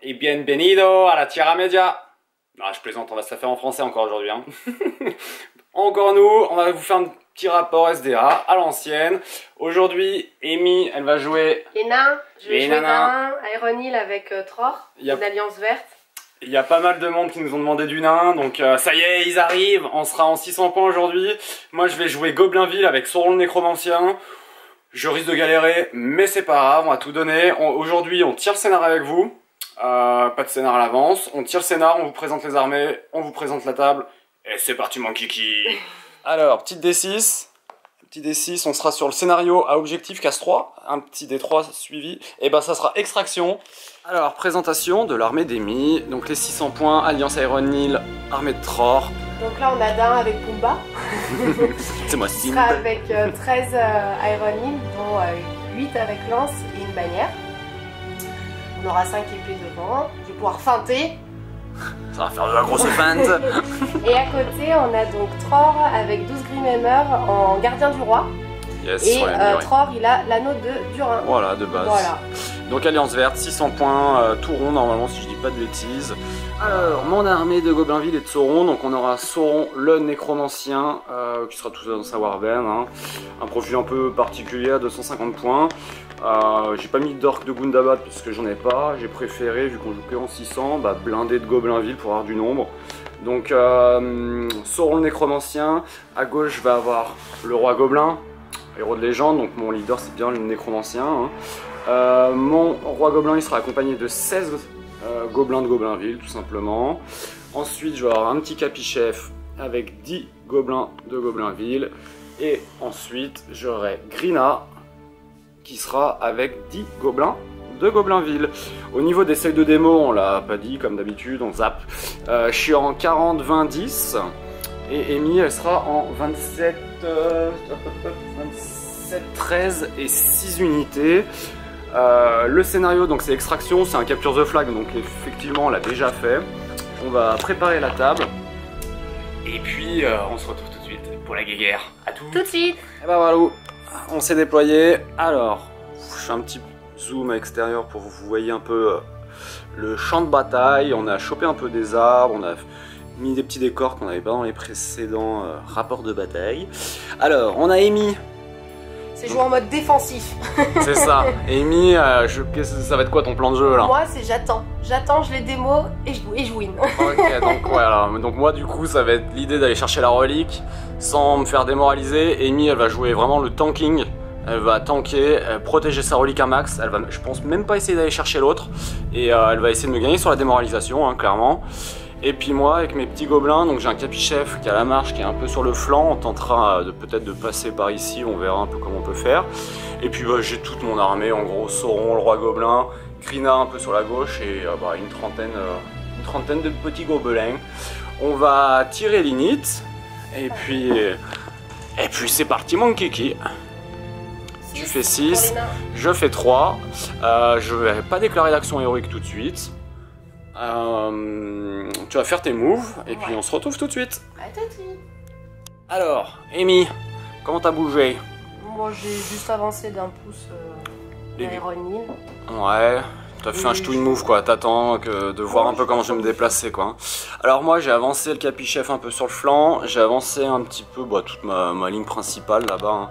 Et bienvenido a la Tierra Media. Non, je plaisante, on va se la faire en français encore aujourd'hui. Hein. Encore nous, on va vous faire un petit rapport SDA à l'ancienne. Aujourd'hui, Amy, elle va jouer... Les nains, je vais jouer nain, Iron avec Tror, une alliance verte. Il y a pas mal de monde qui nous ont demandé du nain, donc ça y est, ils arrivent. On sera en 600 points aujourd'hui. Moi, je vais jouer Goblinville avec Sauron le Nécromancien. Je risque de galérer, mais c'est pas grave, on va tout donner. Aujourd'hui, on tire le scénar avec vous. Pas de scénar à l'avance. On tire le scénar, on vous présente les armées, on vous présente la table. Et c'est parti, mon kiki. Alors, petite D6. Petit D6, on sera sur le scénario à objectif casse 3. Un petit D3 suivi. Et ben, ça sera extraction. Alors, présentation de l'armée d'Amy. Donc, les 600 points, Alliance Iron, armée de Tror. Donc là, on a d'un avec Pumba. C'est moi, Sim. On sera avec 13 Iron, dont 8 avec lance et une bannière. On aura 5 épées devant. Je vais pouvoir feinter. Ça va faire de la grosse feinte. Et à côté, on a donc Tror avec 12 Grimhammer en gardien du roi. Yes, et Tror, il a l'anneau de Durin. Voilà, de base. Voilà. Donc Alliance verte, 600 points, tout rond normalement si je dis pas de bêtises. Alors, mon armée de Goblinville et de Sauron, donc on aura Sauron le Nécromancien, qui sera tout dans sa Warband, hein. Un profil un peu particulier à 250 points. J'ai pas mis d'orc de Gundabad parce que j'en ai pas, j'ai préféré, vu qu'on joue que en 600, blinder de Goblinville pour avoir du nombre. Donc Sauron le Nécromancien, à gauche je vais avoir le roi Gobelin, héros de légende, donc mon leader c'est bien le Nécromancien. Hein. Mon roi Gobelin il sera accompagné de 16 gobelins de Goblinville tout simplement. Ensuite je vais avoir un petit capichef avec 10 gobelins de Goblinville. Et ensuite j'aurai Grina qui sera avec 10 gobelins de Goblinville. Au niveau des seuils de démo, on l'a pas dit comme d'habitude, on zappe. Je suis en 40, 20, 10 et Amy elle sera en 27, 13 et 6 unités. Le scénario donc c'est extraction, c'est un capture the flag donc effectivement on l'a déjà fait. On va préparer la table et puis on se retrouve tout de suite pour la guéguerre. À tout de suite. Et bah voilà, on s'est déployé. Alors, je fais un petit zoom à l'extérieur pour que vous voyez un peu le champ de bataille. On a chopé un peu des arbres, on a mis des petits décors qu'on n'avait pas dans les précédents rapports de bataille. Alors, on a Amy. C'est jouer en mode défensif. C'est ça. Amy, ça va être quoi ton plan de jeu là? Moi, c'est j'attends. J'attends, je les démo et je win. Ok, donc voilà. Donc moi, du coup, ça va être l'idée d'aller chercher la relique sans me faire démoraliser. Amy, elle va jouer vraiment le tanking. Elle va tanker, protéger sa relique à max. Elle va, je pense, même pas essayer d'aller chercher l'autre. Et elle va essayer de me gagner sur la démoralisation, hein, clairement. Et puis moi, avec mes petits gobelins, donc j'ai un capichef qui a la marche, qui est un peu sur le flanc. On tentera peut-être de passer par ici, on verra un peu comment on peut faire. Et puis j'ai toute mon armée, en gros, Sauron, le roi gobelin, Grina un peu sur la gauche et une trentaine de petits gobelins. On va tirer l'init. Et puis c'est parti mon kiki. Tu fais 6, je fais 3. Je vais pas déclarer d'action héroïque tout de suite. Tu vas faire tes moves et puis on se retrouve tout de suite. Alors, Amy, comment t'as bougé? Moi j'ai juste avancé d'un pouce Iron. Ouais, t'as fait un ch'touille move quoi, t'attends de voir un peu comment je vais me déplacer quoi. Alors moi j'ai avancé le capichef un peu sur le flanc, j'ai avancé un petit peu toute ma ligne principale là-bas. Hein.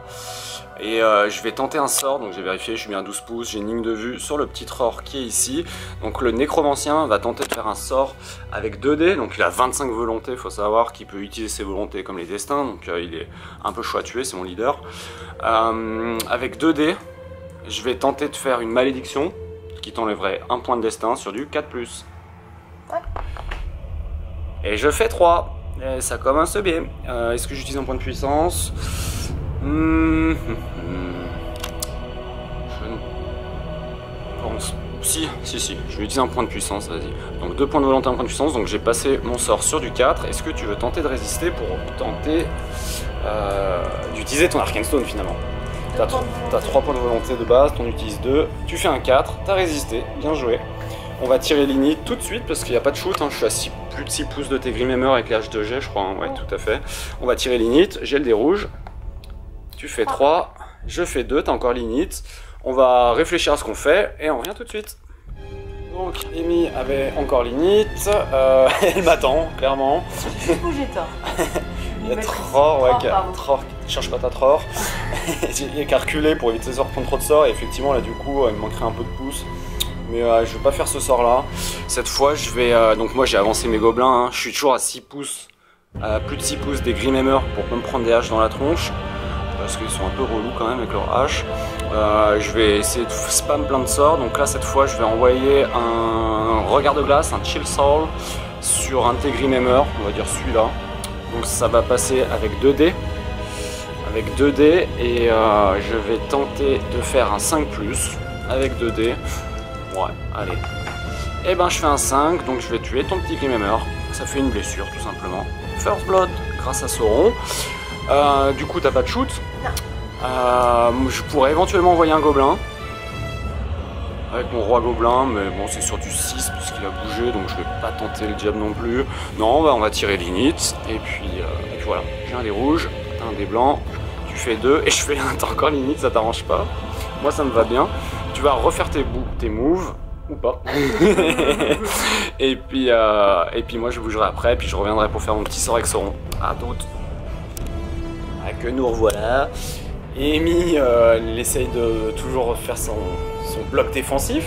Et je vais tenter un sort, donc j'ai vérifié, je suis bien à 12 pouces, j'ai une ligne de vue sur le petit Tror qui est ici. Donc le nécromancien va tenter de faire un sort avec 2 dés, donc il a 25 volontés, il faut savoir qu'il peut utiliser ses volontés comme les destins, donc il est un peu chaud à tuer, c'est mon leader. Avec 2 dés, je vais tenter de faire une malédiction qui t'enlèverait un point de destin sur du 4+. Et je fais 3, et ça commence bien. Est-ce que j'utilise un point de puissance? Je ne pense... Si, je vais utiliser un point de puissance, vas-y. Donc 2 points de volonté, un point de puissance, donc j'ai passé mon sort sur du 4. Est-ce que tu veux tenter de résister pour tenter d'utiliser ton Arcane Stone finalement? T'as 3 points de volonté de base, t'en utilises 2, tu fais un 4, t'as résisté, bien joué. On va tirer l'init tout de suite parce qu'il n'y a pas de shoot, hein. Je suis à plus de 6 pouces de tes Grimhammer avec l'âge de G je crois, hein. Ouais tout à fait. On va tirer l'init, j'ai le dé rouge. Tu fais 3, je fais 2, t'as encore l'init. On va réfléchir à ce qu'on fait et on revient tout de suite. Donc Amy avait encore l'init, elle m'attend clairement. Du coup j'ai tort. Il y a Tror, ouais, Tror, cherche pas ta Tror. Il a reculé pour éviter de reprendre trop de sorts et effectivement là du coup il me manquerait un peu de pouce. Mais je vais pas faire ce sort là. Cette fois je vais, donc moi j'ai avancé mes gobelins, hein. Je suis toujours à 6 pouces, plus de 6 pouces des Grimhammer pour pas me prendre des haches dans la tronche. Parce qu'ils sont un peu relous quand même avec leurs haches. Je vais essayer de spam plein de sorts. Donc là cette fois je vais envoyer un regard de glace, un chill soul sur un Grimhammer, on va dire celui-là. Donc ça va passer avec 2 dés. Avec 2 dés et je vais tenter de faire un 5+, avec 2 dés. Ouais, allez. Et ben je fais un 5, donc je vais tuer ton petit Grimhammer. Ça fait une blessure tout simplement. First blood grâce à Sauron. Du coup t'as pas de shoot. Je pourrais éventuellement envoyer un gobelin. Avec mon roi gobelin, mais bon c'est sur du 6 puisqu'il a bougé, donc je vais pas tenter le diable non plus. Non, bah, on va tirer l'init, et puis voilà. J'ai un dé rouge, t'as un dé blanc, tu fais 2, et je fais t'as encore l'init, ça t'arrange pas. Moi ça me va bien. Tu vas refaire tes moves, ou pas. et puis moi je bougerai après, puis je reviendrai pour faire mon petit sort avec Sauron. À toutes. Que nous revoilà. Et Amy, elle essaye de toujours faire son bloc défensif.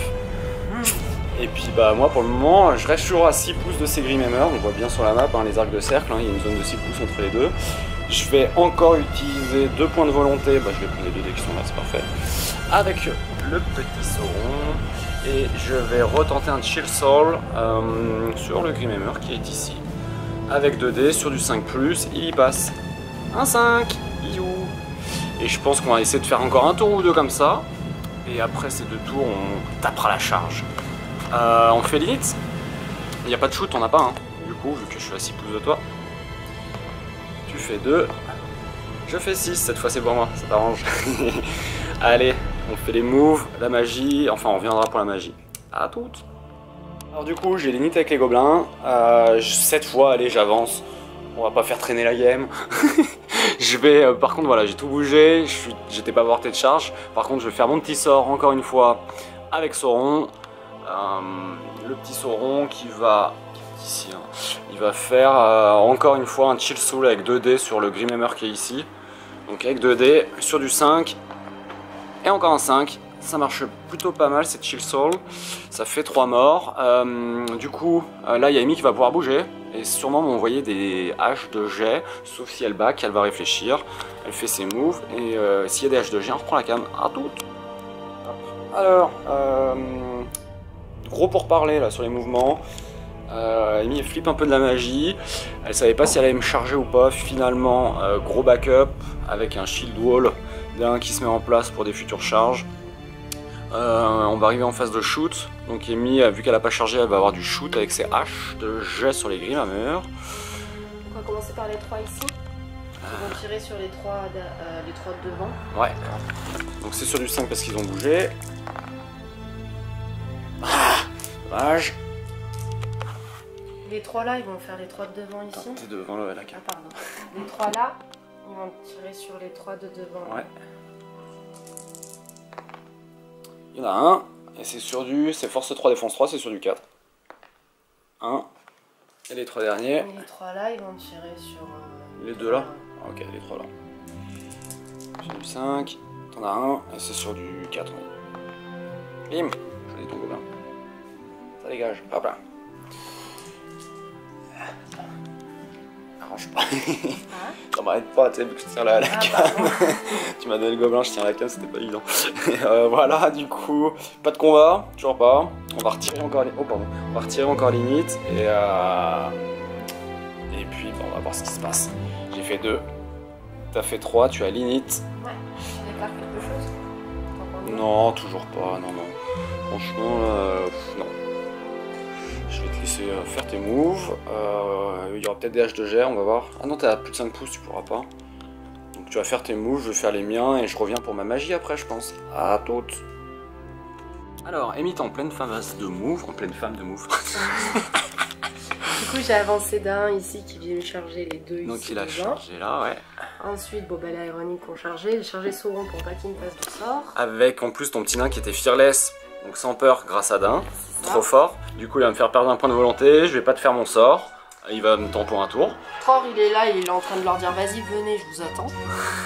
Et puis bah moi pour le moment je reste toujours à 6 pouces de ces Grimhammer. On voit bien sur la map hein, les arcs de cercle, hein, il y a une zone de 6 pouces entre les deux. Je vais encore utiliser 2 points de volonté, bah, je vais prendre les 2 dés qui sont là, c'est parfait. Avec le petit Sauron. Et je vais retenter un Chill Soul sur le Grimhammer qui est ici. Avec 2 dés sur du 5+, il y passe. Un 5, you. Et je pense qu'on va essayer de faire encore un tour ou deux comme ça. Et après ces 2 tours, on tapera la charge. On fait l'init. Il n'y a pas de shoot, on n'a pas. Hein. Du coup, vu que je suis à 6 pouces de toi. Tu fais 2. Je fais 6, cette fois c'est pour moi, ça t'arrange. Allez, on fait les moves, la magie. Enfin, on reviendra pour la magie. À toutes. Alors du coup, j'ai l'init avec les gobelins. Cette fois, allez, j'avance. On va pas faire traîner la game. Je vais, par contre, voilà, j'ai tout bougé. J'étais pas porté de charge. Par contre, je vais faire mon petit sort encore une fois avec Sauron. Le petit Sauron qui va ici. Hein, il va faire encore une fois un chill soul avec 2 dés sur le Grimhammer qui est ici. Donc avec 2 dés sur du 5 et encore un 5. Ça marche plutôt pas mal cette chill soul. Ça fait 3 morts. Du coup, là il y a Amy qui va pouvoir bouger. Et sûrement m'envoyer des haches de jet, sauf si elle back, elle va réfléchir, elle fait ses moves, et s'il y a des haches de jet, on reprend la cam à toutes. Alors, gros pour parler là sur les mouvements, Amy elle flippe un peu de la magie, elle savait pas si elle allait me charger ou pas, finalement gros backup avec un shield wall d'un qui se met en place pour des futures charges. On va arriver en phase de shoot, donc Amy, vu qu'elle n'a pas chargé, elle va avoir du shoot avec ses haches de jet sur les Grimhammer. On va commencer par les 3 ici. Ils vont tirer sur les 3 de devant. Ouais, donc c'est sur du 5 parce qu'ils ont bougé. Ah, dommage. Les 3 là, ils vont faire les 3 de devant ici. T'es devant la carte. Ah pardon. Les 3 là, ils vont tirer sur les 3 de devant. Ouais. Il y en a un, et c'est sur du... c'est force 3, défense 3, c'est sur du 4. 1. Et les 3 derniers. Et les 3 là, ils vont tirer sur... les 2 là. Ah, ok, les 3 là. Sur du 5, t'en as un, et c'est sur du 4. Bim, choisis ton gobelin. Ça dégage, hop là. Arrange pas. Ah. Ça m'arrête pas, tu sais, vu que je tiens la cam. Tu m'as donné le gobelin, je tiens la cam, c'était pas évident. Voilà, du coup, pas de combat, toujours pas. On va retirer encore les... oh, pardon. On va retirer encore l'init et puis bon, on va voir ce qui se passe. J'ai fait 2. T'as fait 3, tu as l'init. Ouais, je déclare quelque chose. Non, toujours pas, non, non. Franchement, non. Je vais te laisser faire tes moves. Il y aura peut-être des haches de jet, on va voir. Ah non, t'as plus de 5 pouces, tu pourras pas. Donc tu vas faire tes moves, je vais faire les miens et je reviens pour ma magie après, je pense. À toutes. Alors, Amy, t'es en pleine phase de move, en pleine femme de move. coup, j'ai avancé d'un ici qui vient charger les deux ici. Donc il a devant. chargé là, ouais. Ensuite, bon, bah, là, Ironique ont chargé. J'ai chargé Sauron pour pas qu'il me fasse de sort. Avec en plus ton petit nain qui était fearless, donc sans peur grâce à Dain. Ça. Trop fort. Du coup, il va me faire perdre un point de volonté. Je vais pas te faire mon sort. Il va me tendre pour un tour. Thor, il est là, il est en train de leur dire vas-y, venez, je vous attends.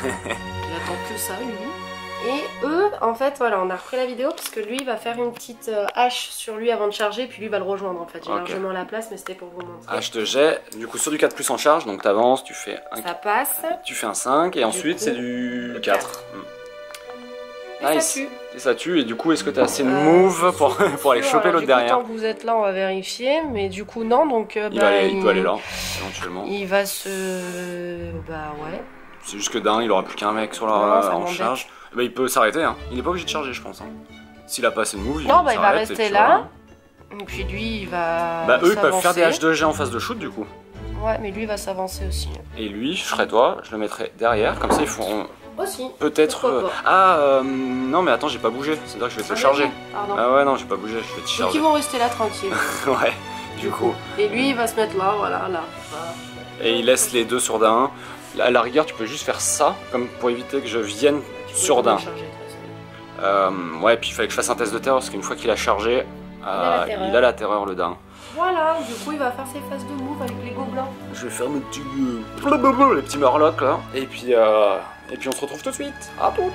Il attend que ça, lui. Et eux, en fait, voilà, on a repris la vidéo parce que lui, il va faire une petite hache sur lui avant de charger, puis lui va le rejoindre en fait. J'ai largement la place, mais c'était pour vous montrer. Hache de jet, du coup, sur du 4 plus en charge, donc t'avances, tu fais un Ça passe. Tu fais un 5 et ensuite coup, c'est du le 4. Et Nice. ça tue. Et ça tue, et du coup, est-ce que t'as assez de move pour aller choper l'autre derrière? Tant que vous êtes là, on va vérifier, mais du coup, non, donc. Il peut aller là, éventuellement. Il va se. Bah ouais. C'est juste que Dain, il aura plus qu'un mec sur la en charge. Bah, il peut s'arrêter, hein. Il est pas obligé de charger, je pense. Hein. S'il a pas assez de move, non, bah, il va s'arrête, rester et puis là. voilà. Et puis lui, il va. Bah, eux, ils peuvent faire des haches de jet en phase de shoot, du coup. Ouais, mais lui, il va s'avancer aussi. Et lui, je ferai toi, je le mettrai derrière, comme ça ils feront. Aussi. Peut-être. Non, mais attends, j'ai pas bougé. C'est-à-dire que je vais te le charger. Pardon. Ah ouais, non, j'ai pas bougé, je vais te Donc charger. ils vont rester là tranquille. Ouais, du coup. Et lui, il va se mettre là, voilà, là. Et il laisse les deux sur Dain. À la rigueur, tu peux juste faire ça, comme pour éviter que je vienne sur Dain. Ouais, puis il fallait que je fasse un test de terreur, parce qu'une fois qu'il a chargé, il a la terreur, le Dain. Voilà, du coup, il va faire ses phases de move avec les gobelins. Je vais faire mes petits. Les petits murlocs là. Et puis on se retrouve tout de suite. À toutes.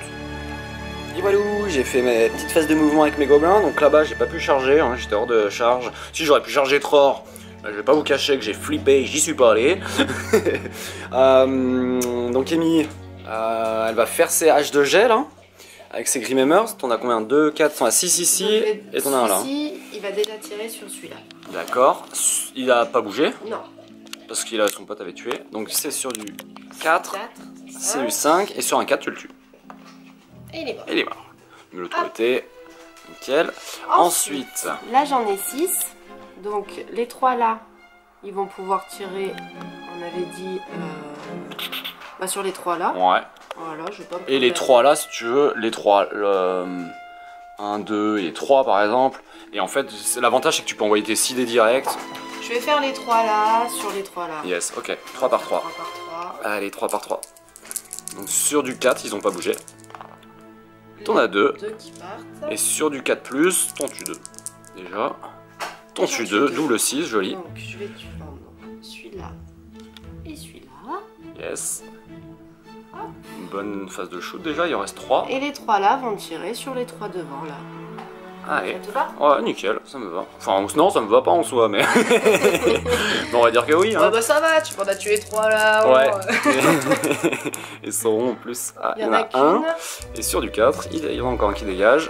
Et voilà, j'ai fait mes petites phases de mouvement avec mes gobelins. Donc là-bas, j'ai pas pu charger, hein, j'étais hors de charge. Si j'aurais pu charger Tror, je vais pas vous cacher que j'ai flippé, j'y suis pas allé. Donc Amy, elle va faire ses haches de gel là. Avec ses Grimhammers, t'en as combien? 2, 4, t'en as 6 ici, et t'en as un là. Ici, il va déjà tirer sur celui-là. D'accord, il a pas bougé. Non. Parce qu'il a son pote avait tué. Donc c'est sur du 4, 4 c'est du 5, et sur un 4 tu le tues. Et il est mort. Et il est mort. De l'autre côté, nickel. Ensuite, là j'en ai 6. Donc les 3 là, ils vont pouvoir tirer, on avait dit, bah, sur les 3 là. ouais. Voilà, je vais pas me Et les tromper. 3 là, si tu veux, les 3, 1, 2 et 3 par exemple. Et en fait, l'avantage c'est que tu peux envoyer tes 6 dés directs. Je vais faire les 3 là, sur les 3 là. Yes, ok. 3 par 3. 3 par 3. Allez, 3 par 3. Donc sur du 4, ils ont pas bougé. T'en as 2. 2 qui partent. Et sur du 4+, t'en tues 2. Déjà. T'en tues 2, double 6, joli. Donc je vais tuer celui-là et celui-là. Yes. Une bonne phase de shoot déjà, il en reste 3. Et les 3 là vont tirer sur les 3 devant là. Allez. Ça te va? Ouais, nickel, ça me va. Enfin, non, ça me va pas en soi, mais. On va dire que oui. Hein. Ah bah ça va, tu m'en as tué 3 là. Ouais. Et Sauron en plus. Ah, il y en a un. Et sur du 4, il y en a encore un qui dégage.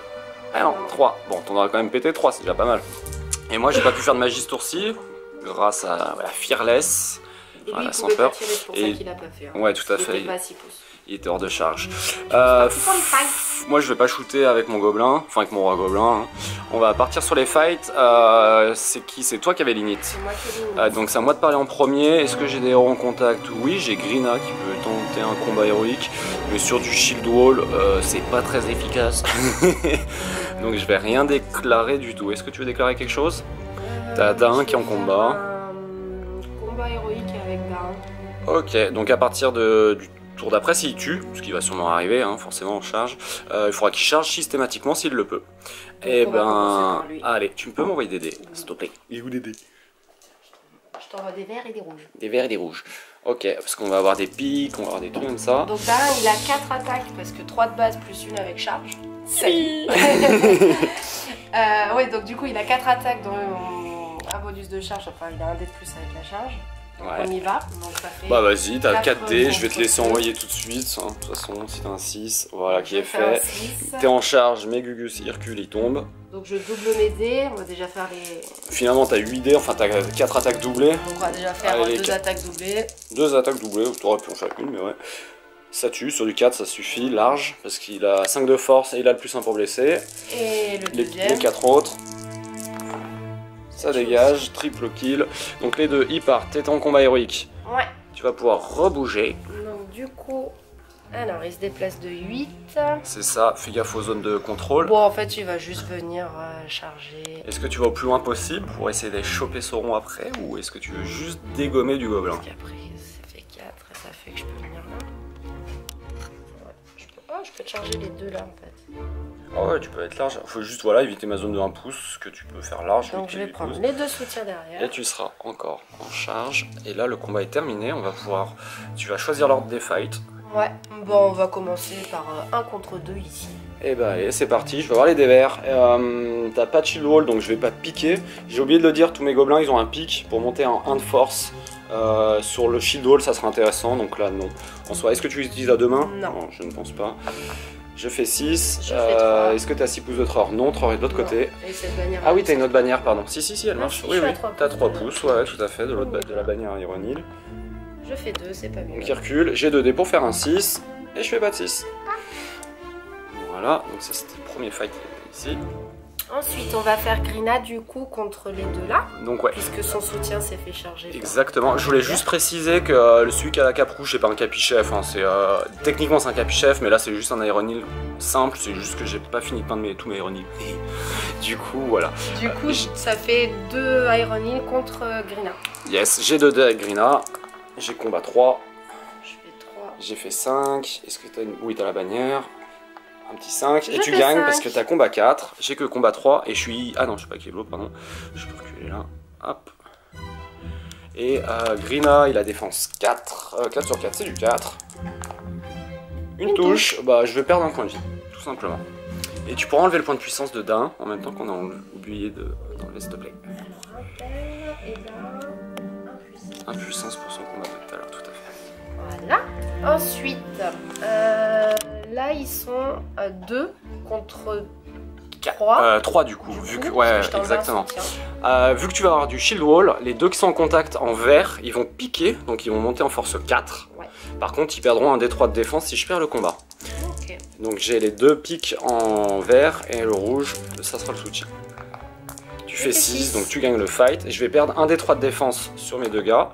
Ah non, 3. Bon, t'en aurais quand même pété 3, c'est déjà pas mal. Et moi, j'ai pas pu faire de magie ce tour-ci, grâce à Fearless. Et lui, Voilà, il sans pouvait peur. pas tirer, c'est pour ça qu'il a pas fait. Hein. Ouais, tout à fait. Il était pas à 6 pouces. Il était hors de charge. Pour les fights. Moi, je vais pas shooter avec mon gobelin, enfin avec mon roi gobelin. Hein. On va partir sur les fights. C'est qui? C'est toi qui avais l'init. C'est moi qui ai mis. Donc c'est à moi de parler en premier. Est-ce que j'ai des héros en contact? Oui, j'ai Grina qui peut tenter un combat héroïque, mais sur du shield wall, c'est pas très efficace. Donc je vais rien déclarer du tout. Est-ce que tu veux déclarer quelque chose? T'as Dain qui est en combat. Combat héroïque avec Dain. Ok, donc à partir du tour d'après, s'il tue, ce qui va sûrement arriver, hein, forcément en charge, il faudra qu'il charge systématiquement s'il le peut. Et on va commencer par lui. allez, tu peux m'envoyer des dés, s'il te plaît. Il est où des dés? Je t'envoie des verts et des rouges. Des verts et des rouges. Ok, parce qu'on va avoir des pics, on va avoir des trucs comme ça. Donc Dain, il a 4 attaques parce que 3 de base plus une avec charge. Si. Ouais, donc du coup, il a 4 attaques dont un bonus de charge, enfin il a un dé de plus avec la charge. Donc Ouais. on y va, donc ça fait... Bah vas-y, t'as 4 4 dés, je vais te contre laisser deux. envoyer tout de suite. Hein. De toute façon, si t'as un 6, voilà qui est Je vais faire un fait. 6. T'es en charge, mais Gugus Hercule il tombe. Donc je double mes dés, on va déjà faire les... Finalement, t'as 8 dés, enfin t'as 4 attaques doublées. Donc on va déjà faire Allez, 2 quatre. attaques doublées. 2 attaques doublées, t'aurais pu en faire une, mais ouais. Ça tue, sur du 4 ça suffit, large, parce qu'il a 5 de force et il a le plus 1 pour blesser. Et le Les deuxième... 4 autres, ça dégage, triple kill. Donc les deux, ils partent, t'es en combat héroïque. Ouais. Tu vas pouvoir rebouger. Donc du coup, Alors, il se déplace de 8. C'est ça, fais gaffe aux zones de contrôle. Bon, en fait, il va juste venir charger. Est-ce que tu vas au plus loin possible pour essayer d'aller choper Sauron après, ou est-ce que tu veux juste dégommer du gobelin? Parce qu'après, ça fait 4 et ça fait que je peux venir là. Ouais, je peux charger les deux là en fait. Ah ouais, tu peux être large. Faut juste voilà, éviter ma zone de 1 pouce que tu peux faire large. Donc je vais prendre les deux soutiens derrière. Et tu seras encore en charge. Et là, le combat est terminé. On va pouvoir. Tu vas choisir l'ordre des fights. Ouais, bon, on va commencer par 1 contre 2 ici. Et bah allez, c'est parti, je vais voir les dés verts. T'as pas de shield wall donc je vais pas piquer. J'ai oublié de le dire, tous mes gobelins ils ont un pic pour monter en 1 de force. Sur le shield wall ça sera intéressant, donc là non. En soi, est-ce que tu l'utilises à deux mains? Non, je ne pense pas. Je fais 6. Je fais 3. Est-ce que t'as 6 pouces de Tror? Non, Tror est de l'autre côté. Et cette bannière Ah oui, t'as une autre bannière, pardon. Si, elle marche. Si, oui, t'as 3 pouces. pouces, ouais, tout à fait, de la bannière Ironil. Je fais 2, c'est pas mieux. Donc il recule, j'ai 2 dés pour faire un 6, et je fais pas de 6. Voilà, donc ça c'était le premier fight ici. Ensuite, on va faire Grina du coup contre les deux là. Donc ouais. Puisque son soutien s'est fait charger. Exactement. Je voulais juste préciser que celui qui a la cape rouge, c'est pas un capichef. Hein. Techniquement, c'est un capichef, mais là, c'est juste un aéronil simple. C'est juste que j'ai pas fini de peindre tous mes aéronils. Du coup, voilà. Du coup, ça fait 2 Ironil contre Grina. Yes, j'ai 2 dés avec Grina. J'ai combat 3. Je fais 3. J'ai fait 5. Est-ce que t'as une... Oui, t'as la bannière. Un petit 5, et tu fais gagnes 5. parce que t'as combat 4, j'ai que combat 3, et je suis... Ah non, je suis pas Kevlo, pardon. Je peux reculer là, hop. Et Grina, il a défense 4, 4 sur 4, c'est du 4. Une touche, bah je vais perdre un point de vie, tout simplement. Et tu pourras enlever le point de puissance de Dain, en même temps qu'on a oublié d'enlever s'il te plaît. Impuissance pour son combat de tout à l'heure, tout à fait. Voilà. Ensuite, là ils sont 2 contre 3. 3 du coup, vu que... Ouais, exactement. Vu que tu vas avoir du shield wall, les deux qui sont en contact en vert, ils vont piquer, donc ils vont monter en force 4. Ouais. Par contre, ils perdront un D3 de défense si je perds le combat. Okay. Donc j'ai les deux pics en vert et le rouge, ça sera le soutien. Tu fais 6, donc tu gagnes le fight. Et je vais perdre un D3 de défense sur mes deux gars.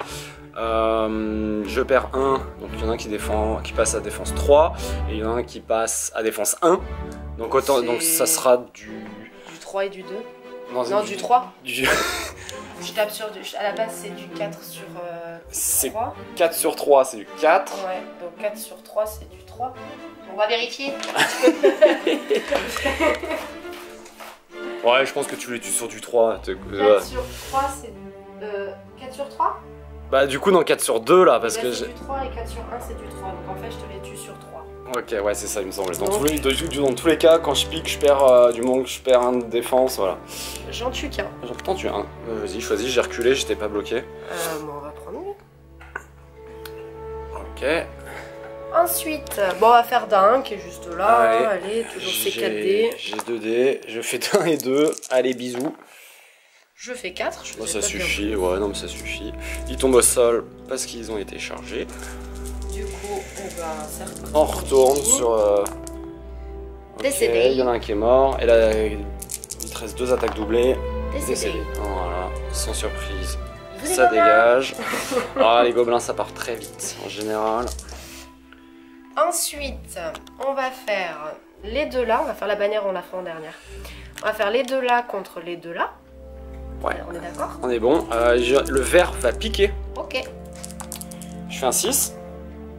Je perds 1, donc il y en a un qui passe à défense 3 et il y en a un qui passe à défense 1. Donc autant, donc ça sera du 3 et du 2. Non, du 3. Je tape sur à la base c'est du 4 sur 3. 4 sur 3 c'est du 4. Ouais, donc 4 sur 3 c'est du 3. On va vérifier. Ouais, je pense que tu les tues sur du 3. 4 sur 3 c'est 4 sur 3. Bah du coup dans 4 sur 2 là parce là, que c'est du 3 et 4 sur 1 c'est du 3 donc en fait je te les tue sur 3. Ok ouais c'est ça il me semble. Dans tous les cas quand je pique je perds du moment que je perds un de défense voilà. J'en tue qu'un. J'en t'en tue un. Vas-y choisis, j'ai reculé, j'étais pas bloqué. Bon, on va prendre lui. Ok. Ensuite, bon on va faire d'un qui est juste là. Allez toujours ces 4 dés. J'ai 2 dés, je fais 1 et 2. Allez bisous. Je fais 4. Bon, ça suffit, ouais, non, mais ça suffit. Ils tombent au sol parce qu'ils ont été chargés. Du coup, on retourne sur. Décédé. Il y en a un qui est mort. Et là, il te reste 2 attaques doublées. Décédé. Voilà, sans surprise. Ça dégage. Les gobelins, ça part très vite en général. Ensuite, on va faire les deux là. On va faire la bannière, on l'a fait en dernière. On va faire les deux là contre les deux là. Ouais. On est d'accord? On est bon. Le vert va piquer. Ok. Je fais un 6.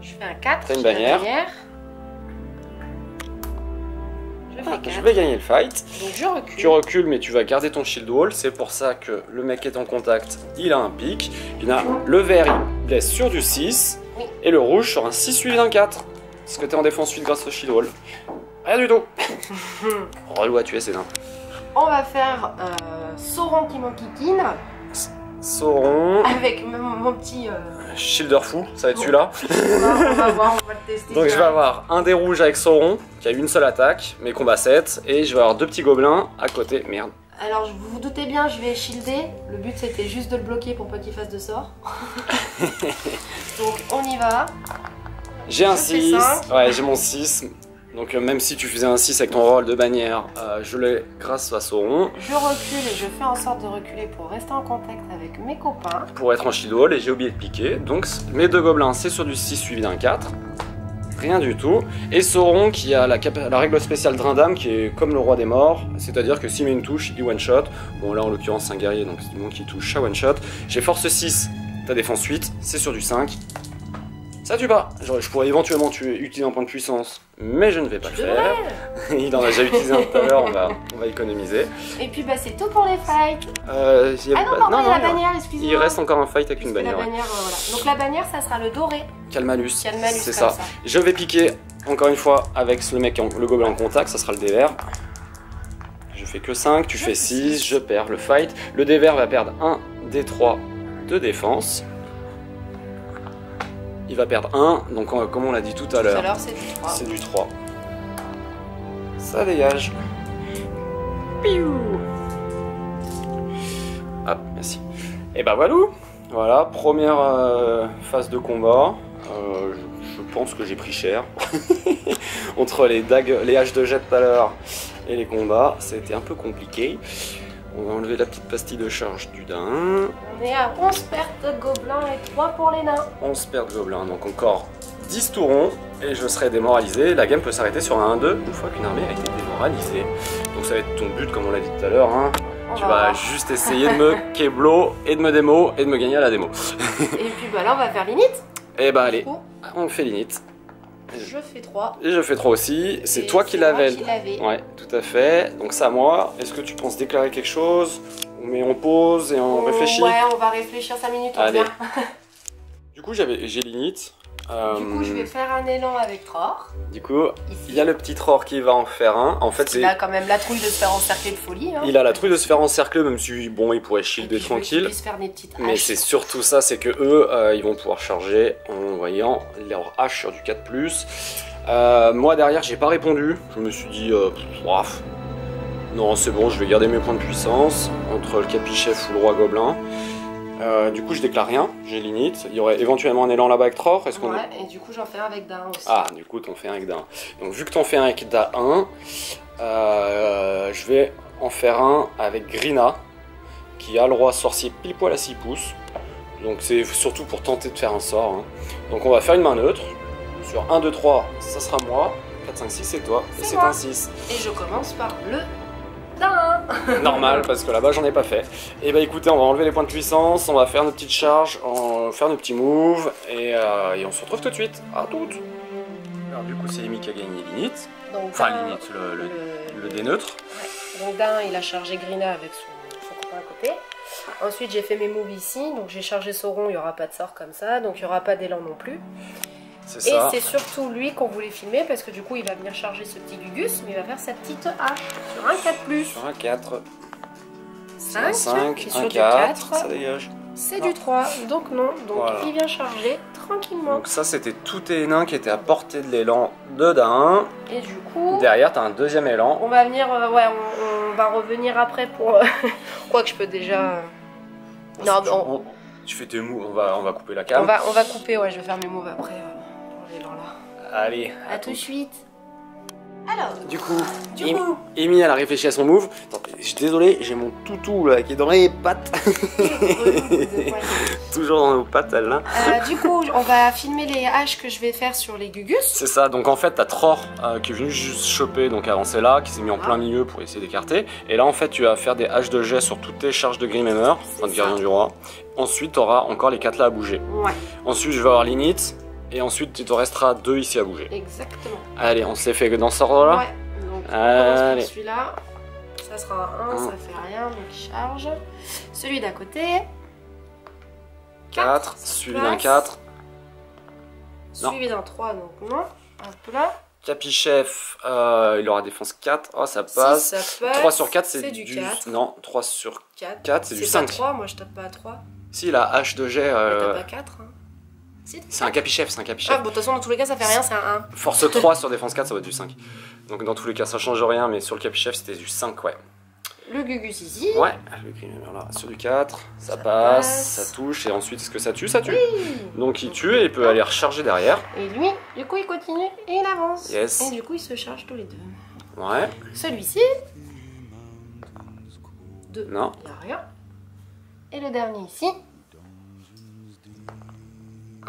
Je fais un 4. T'as une bannière. Je fais 4. Je vais gagner le fight. Donc je recule. Tu recules, mais tu vas garder ton shield wall. C'est pour ça que le mec est en contact. Il a un pic. Le vert, il blesse sur du 6. Oui. Et le rouge sur un 6 suivi d'un 4. Parce que t'es en défense 8 grâce au shield wall. Rien du tout. Relou à tuer, c'est nains. On va faire Sauron qui m'enquiquine. Sauron. Avec mon petit... Shielder fou, ça va être celui-là. On va voir, on va le tester. Donc je vais avoir un dé rouge avec Sauron, qui a une seule attaque, mais combat 7. Et je vais avoir 2 petits gobelins à côté. Merde. Alors vous vous doutez bien, je vais shielder. Le but c'était juste de le bloquer pour pas qu'il fasse de sort. Donc on y va. J'ai un 6. Ouais, j'ai mon 6. Donc même si tu faisais un 6 avec ton rôle de bannière, je l'ai grâce à Sauron. Je recule et je fais en sorte de reculer pour rester en contact avec mes copains. Pour être en shield wall et j'ai oublié de piquer. Donc mes 2 gobelins c'est sur du 6 suivi d'un 4. rien du tout. Et Sauron qui a la règle spéciale Drain d'âme qui est comme le roi des morts, c'est-à-dire que s'il met une touche, il one shot. Bon là en l'occurrence c'est un guerrier donc c'est du monde qui touche à one shot. J'ai force 6, ta défense 8, c'est sur du 5. Ça tue pas. Genre, je pourrais éventuellement utiliser un point de puissance, mais je ne vais pas le faire. Il en a déjà utilisé un tout à l'heure, on va économiser. Et puis bah c'est tout pour les fights. Il non, il y a la bannière, excusez-moi. Il reste encore un fight avec une bannière. bannière. La bannière voilà. Donc la bannière, ça sera le doré. Calmalus, c'est ça. Je vais piquer, encore une fois, avec le mec, le gobelin en contact, ça sera le dévers. Je fais que 5, tu fais 6, je perds le fight. Le dévers va perdre 1 des 3 de défense. Il va perdre 1, donc comme on l'a dit tout à l'heure, c'est du 3. Ça dégage. Piou. Ah, merci. Et bah voilà, première phase de combat. Je pense que j'ai pris cher. Entre les dagues, les haches de jet tout à l'heure et les combats, c'était un peu compliqué. On va enlever la petite pastille de charge du daim. On est à 11 pertes de gobelins et 3 pour les nains. 11 pertes de gobelins, donc encore 10 tourons et je serai démoralisé. La game peut s'arrêter sur un 1-2 une fois qu'une armée a été démoralisée. Donc ça va être ton but comme on l'a dit tout à l'heure. Hein. Tu vas juste essayer de me keblo et de me démo et de me gagner à la démo. Et puis bah là on va faire l'init. Et bah allez, on fait l'init. Je fais 3. Et je fais 3 aussi. C'est toi qui l'avais. Ouais, tout à fait. Donc ça à moi. Est-ce que tu penses déclarer quelque chose? On pause et on réfléchit? Ouais, on va réfléchir 5 minutes. Allez. Du coup, j'ai l'init. Du coup, je vais faire un élan avec Tror. Du coup, il y a le petit Tror qui va en faire un. En fait, il a quand même la trouille de se faire encercler de folie. Hein. Il a la trouille de se faire encercler, même si bon, il pourrait shielder tranquille. Se faire des petites haches. Mais c'est surtout ça, c'est que eux, ils vont pouvoir charger en voyant leur hache sur du 4+. Moi derrière, j'ai pas répondu. Je me suis dit, non, c'est bon, je vais garder mes points de puissance entre le capichef ou le roi gobelin. Du coup, je déclare rien, j'ai l'init. Il y aurait éventuellement un élan là-bas avec Tror. Ouais, et du coup, j'en fais un avec Dain aussi. Ah, du coup, t'en fais un avec Dain. Donc, vu que t'en fais un avec Dain, je vais en faire un avec Grina, qui a le roi sorcier pile poil à 6 pouces. Donc, c'est surtout pour tenter de faire un sort. Hein. Donc, on va faire une main neutre. Sur 1, 2, 3, ça sera moi. 4, 5, 6, c'est toi. Et c'est un 6. Et je commence par le Dain. Normal, parce que là-bas j'en ai pas fait. Et bah écoutez, on va enlever les points de puissance, on va faire nos petites charges, faire nos petits moves, et on se retrouve tout de suite. À toutes. Alors du coup c'est Amy qui a gagné l'init. Enfin l'init, le dé neutre. Ouais. Donc Dain il a chargé Grina avec son copain à côté. Ensuite j'ai fait mes moves ici, donc j'ai chargé Sauron, il n'y aura pas de sort comme ça, donc il n'y aura pas d'élan non plus. Et c'est surtout lui qu'on voulait filmer parce que du coup il va venir charger ce petit Gugus, mais il va faire sa petite hache sur un 4+. Sur un 4. 5, un 4, ça dégage. C'est du 3, donc non, donc voilà. Il vient charger tranquillement. Donc ça c'était tous tes nains qui étaient à portée de l'élan de Dain. Et du coup... Derrière t'as un deuxième élan. On va venir, on va revenir après pour... Quoi que je peux déjà... Non, bon... Tu fais tes moves, on va couper la cam. On va couper, ouais, je vais faire mes moves après. Allez, à tout de suite. Alors, du coup, Amy elle a réfléchi à son move. Attends, je suis désolé, j'ai mon toutou là qui est dans les pattes. Toujours dans nos pattes elle là. Du coup, on va filmer les haches que je vais faire sur les Gugus. C'est ça, donc en fait t'as Tror qui est venu juste choper, donc avancer là, qui s'est mis en plein milieu pour essayer d'écarter. Et là en fait tu vas faire des haches de jet sur toutes tes charges de Grimhammer, enfin de Guardian du Roi. Ensuite t'auras encore les 4 là à bouger. Ouais. Ensuite je vais avoir l'init. Et ensuite, il te restera 2 ici à bouger. Exactement. Allez, on se les fait dans ce ordre-là. Ouais. Donc, on commence par celui-là. Ça sera un 1, ça fait rien, donc il charge. Celui d'à côté. 4. Celui d'un 4. Celui d'un 3, donc non. Un peu là. Capichef, il aura défense 4. Oh, ça passe. Si, ça passe. 3 sur 4, c'est du 4. Non, 3 sur 4, c'est du 5. C'est pas 3, moi je tape pas à 3. Si, la hache de jet. T'as pas 4, hein. C'est un capichef, c'est un capichef. Ah bon, de toute façon, dans tous les cas, ça fait rien, c'est un 1. Force 3 sur défense 4, ça va être du 5. Donc dans tous les cas, ça change rien, mais sur le capichef, c'était du 5, ouais. Le Gugus ici. Ouais, le Grimhammer là, sur du 4, ça passe, ça touche, et ensuite, est-ce que ça tue? Ça tue. Oui. Donc il tue et il peut aller recharger derrière. Et lui, du coup, il continue et il avance. Yes. Et du coup, ils se chargent tous les deux. Ouais. Celui-ci. 2. Non. Il n'y a rien. Et le dernier ici.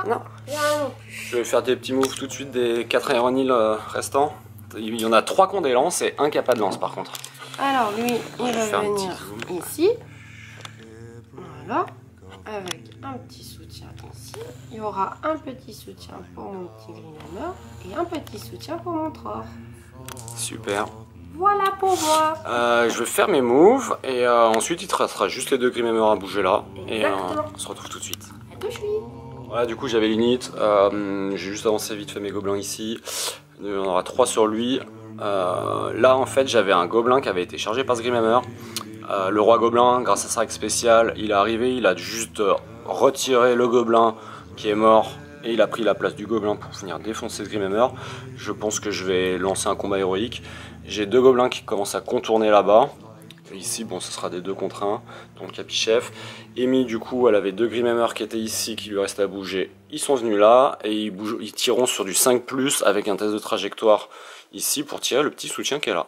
Non. Rien non plus. Je vais faire des petits moves tout de suite des 4 aéronils restants. Il y en a 3 qui ont des lances et un qui n'a pas de lance par contre. Alors lui, il vais faire va un venir petit ici. Voilà. Avec un petit soutien ici. Il y aura un petit soutien pour mon petit Greenhammer et un petit soutien pour mon Tror. Super. Voilà pour moi. Je vais faire mes moves et ensuite il te restera juste les 2 Greenhammer à bouger là. Exactement. Et on se retrouve tout de suite. À touche lui. Voilà, du coup j'avais l'init. J'ai juste avancé vite fait mes gobelins ici. Il y en aura 3 sur lui. Là en fait j'avais un gobelin qui avait été chargé par ce Grimhammer. Le roi gobelin, grâce à sa règle spéciale, il est arrivé, il a juste retiré le gobelin qui est mort et il a pris la place du gobelin pour venir défoncer ce Grimhammer. Je pense que je vais lancer un combat héroïque. J'ai 2 gobelins qui commencent à contourner là-bas. Ici, bon, ce sera des 2 contre 1, donc Capichef. Amy, du coup, elle avait 2 Grimhammer qui étaient ici, qui lui restaient à bouger. Ils sont venus là, et ils tireront sur du 5+, avec un test de trajectoire ici, pour tirer le petit soutien qui est là.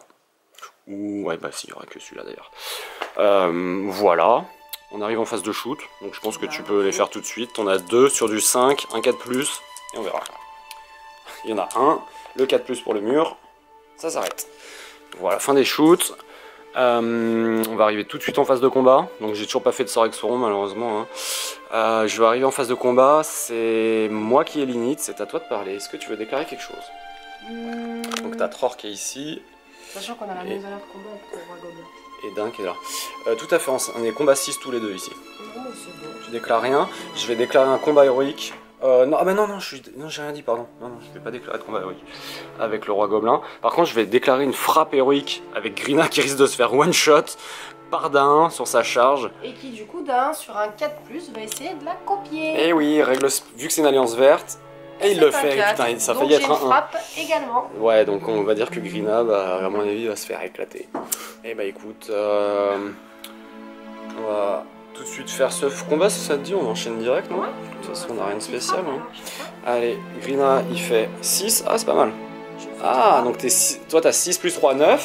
Ou, ouais, bah si, il n'y aura que celui-là d'ailleurs. Voilà. On arrive en phase de shoot, donc je pense que tu peux les faire tout de suite. On a 2 sur du 5, un 4+, et on verra. Il y en a un, le 4+, pour le mur. Ça s'arrête. Voilà, fin des shoots. On va arriver tout de suite en phase de combat. Donc j'ai toujours pas fait de sort avec Sauron malheureusement. Hein. Je vais arriver en phase de combat. C'est moi qui ai l'init. C'est à toi de parler. Est-ce que tu veux déclarer quelque chose? Donc t'as Tror qui est ici. Sachant qu'on a la même valeur de combat avec le roi gobelin. Et Dun qui est là. Tout à fait, on est combat 6 tous les deux ici. Non, c'est bon. Tu déclares rien. Je vais déclarer un combat héroïque. Non, ah bah non, j'ai rien dit, pardon. Non, je vais pas déclarer de combat héroïque avec le roi gobelin. Par contre, je vais déclarer une frappe héroïque avec Grina qui risque de se faire one shot par Dain sur sa charge. Et qui, du coup, Dain sur un 4+, va essayer de la copier. Et oui, vu que c'est une alliance verte, et il le fait. Putain, ça a failli être un 1. Frappe également. Ouais, donc on va dire que Grina, bah, à mon avis, va se faire éclater. Et bah écoute, on va tout de suite faire ce combat si ça te dit, on enchaîne direct, non? Ouais. De toute façon on n'a rien de spécial. Hein. Allez, Grina il fait 6, ah c'est pas mal. Ah donc toi t'as 6 plus 3, 9, ouais.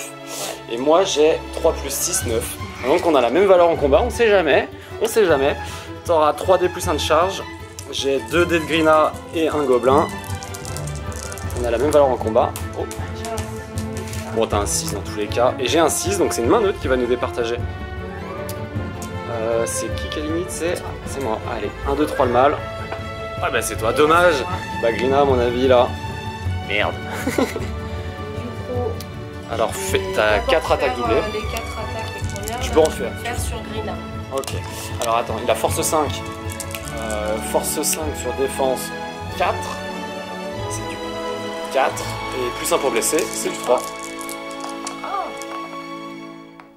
Et moi j'ai 3 plus 6, 9. Donc on a la même valeur en combat, on sait jamais, T'auras 3 dés plus 1 de charge, j'ai 2 dés de Grina et un gobelin. On a la même valeur en combat. Oh. Bon t'as un 6 dans tous les cas, et j'ai un 6 donc c'est une main neutre qui va nous départager. C'est qui a limite? C'est moi. Allez, 1, 2, 3 le mal. Ah bah c'est toi, dommage. Bah Grina à mon avis là. Merde. Du coup, alors t'as 4 attaques doublées. Les 4 attaques les premières. Tu peux en faire. Faire sur Grina. Ok. Alors attends, il a force 5. Force 5 sur défense 4. C'est du 4. Et plus 1 pour blesser, c'est du 3.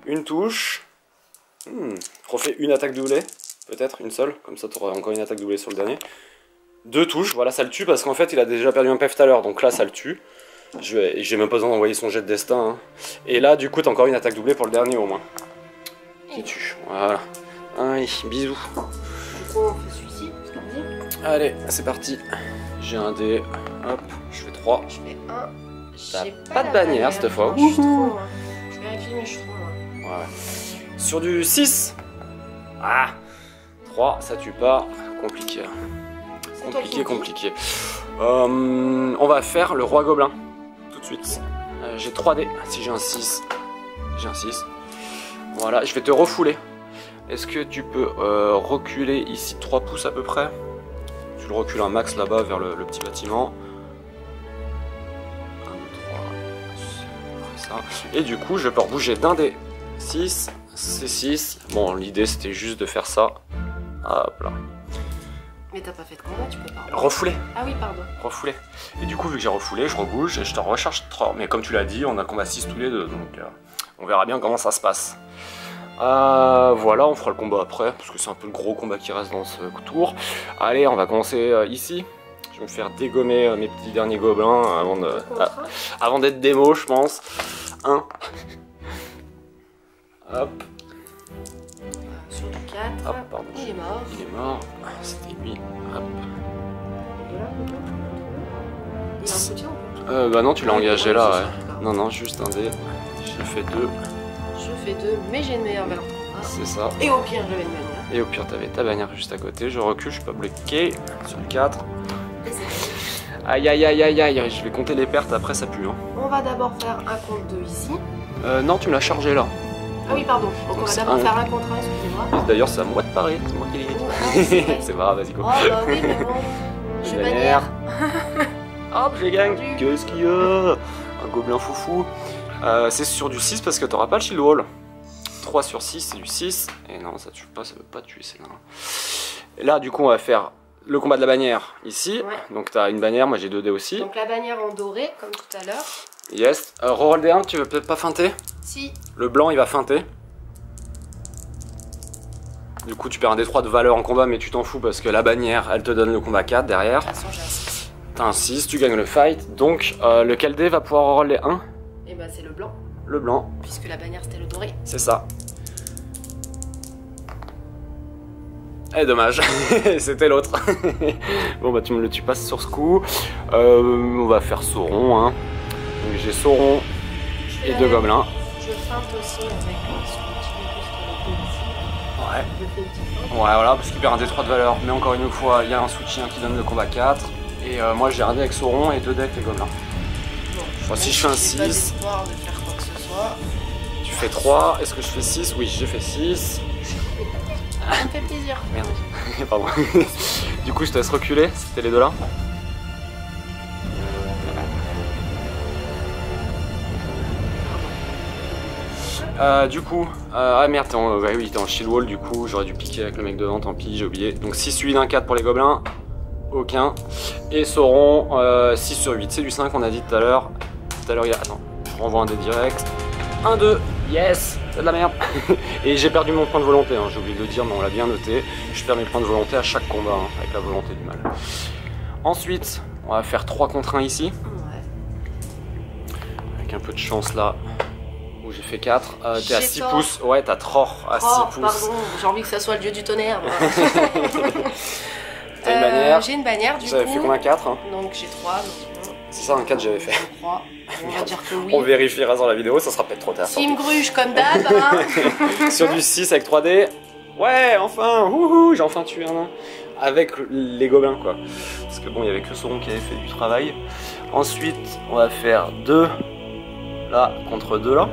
Une touche. Refais une attaque doublée, peut-être une seule, comme ça tu auras encore une attaque doublée sur le dernier. 2 touches, voilà ça le tue parce qu'en fait il a déjà perdu un PF tout à l'heure, donc là ça le tue. J'ai même pas besoin d'envoyer son jet de destin. Hein. Et là du coup t'as encore une attaque doublée pour le dernier au moins. Qui tue, voilà. Allez, bisous. Du coup on fait celui-ci, c'est comme dit. Allez, c'est parti. J'ai un dé, hop, je fais 3. Je fais 1. T'as pas de bannière cette fois. Je suis trop loin. Je vérifie mais je suis trop loin. Ouais. Sur du 6. Ah 3, ça tue pas. Compliqué. Compliqué. On va faire le roi gobelin. Tout de suite. J'ai 3 dés. Si j'ai un 6. J'ai un 6. Voilà, je vais te refouler. Est-ce que tu peux reculer ici 3 pouces à peu près? Tu le recules un max là-bas vers le petit bâtiment. 1, 2, 3. Ça. Et du coup, je peux rebouger d'un dé. 6. C'est 6. Bon, l'idée c'était juste de faire ça. Hop là. Mais t'as pas fait de combat, tu peux pas. Refouler. Ah oui, pardon. Refouler. Et du coup, vu que j'ai refoulé, je rebouge et je te recharge 3. Mais comme tu l'as dit, on a combat 6 tous les deux. Donc on verra bien comment ça se passe. Voilà, on fera le combat après. Parce que c'est un peu le gros combat qui reste dans ce tour. Allez, on va commencer ici. Je vais me faire dégommer mes petits derniers gobelins avant d'être démo, je pense. 1. Hop. Sur du 4. Hop, pardon. Il est mort. Il est mort. C'était lui. Hop. Il a un soutien ou pas? Bah non, tu l'as engagé là, ouais. Non, juste un dé. J'ai fait 2. Je fais 2, mais j'ai une meilleure valeur de combat. C'est ça. Et au pire, j'avais une manière. Et au pire, t'avais ta bannière juste à côté. Je recule, je suis pas bloqué. Sur le 4. Aïe aïe aïe aïe aïe, je vais compter les pertes, après ça pue. Hein. On va d'abord faire un compte 2 ici. Non, tu me l'as chargé là. Ah oui, pardon. Donc on va d'abord faire un contre 1, excusez-moi. D'ailleurs, c'est à moi de parler, c'est moi qui l'ai dit. C'est pas grave, vas-y go. Oh bah oui, mais bon. Je bannière. Hop, j'ai gagné. Qu'est-ce qu'il y a? Un gobelin foufou. C'est sur du 6 parce que t'auras pas le shield wall. 3 sur 6, c'est du 6. Et non, ça tue pas, ça veut pas tuer, c'est là. Et là, du coup, on va faire le combat de la bannière ici. Ouais. Donc t'as une bannière, moi j'ai 2 dés aussi. Donc la bannière en doré, comme tout à l'heure. Yes. Reroll D1, tu veux peut-être pas feinter? Si. Le blanc, il va feinter. Du coup, tu perds un D3 de valeur en combat, mais tu t'en fous parce que la bannière, elle te donne le combat 4 derrière. De toute façon, j'ai un 6. T'as un 6, tu gagnes le fight. Donc, lequel dé va pouvoir reroll les 1? Et bah, c'est le blanc. Le blanc. Puisque la bannière, c'était le doré. C'est ça. Eh, dommage, c'était l'autre. Bon, bah, tu passes sur ce coup. On va faire Sauron. Hein. Donc, j'ai Sauron et 2 gobelins. Je feinte aussi avec ce Ouais. Ouais, voilà, parce qu'il perd un D3 de valeur. Mais encore une fois, il y a un soutien qui donne le combat 4. Et moi, j'ai un dé avec Sauron et 2 dés avec les gobelins. Bon, enfin, si je fais un 6. Pas d'espoir de faire quoi que ce soit. Tu fais 3. Est-ce que je fais 6? Oui, j'ai fait 6. Ça me fait plaisir. Merde. Pardon. Du coup, je te laisse reculer. C'était les deux là. Du coup, ah merde, bah oui, t'es en shield wall, du coup, j'aurais dû piquer avec le mec devant, tant pis, j'ai oublié. Donc 6 sur 8 d'un 4 pour les gobelins, aucun. Et Sauron, 6 sur 8, c'est du 5 qu'on a dit tout à l'heure. Tout à l'heure, il a... Attends, je renvoie un dé direct. 1, 2, yes, c'est de la merde. Et j'ai perdu mon point de volonté, hein, j'ai oublié de le dire, mais on l'a bien noté. Je perds mes points de volonté à chaque combat, hein, avec la volonté du mal. Ensuite, on va faire 3 contre 1 ici. Ouais. Avec un peu de chance là. Où j'ai fait 4. T'es à 6 pouces. Ouais, t'as Tror à 6 pouces. Pardon, j'ai envie que ça soit le dieu du tonnerre. T'as une bannière. J'ai une bannière du coup. Vous avez fait combien? 4 hein? Donc j'ai 3. C'est ça, un 4 j'avais fait. 3. On va dire que oui. On vérifiera dans la vidéo, ça sera peut-être trop tard. Team Gruge comme d'hab. Hein. Sur du 6 avec 3D. Ouais, enfin, j'ai enfin tué un nain. Avec les gobelins quoi. Parce que bon, il y avait que Sauron qui avait fait du travail. Ensuite, on va faire 2 là contre 2 là.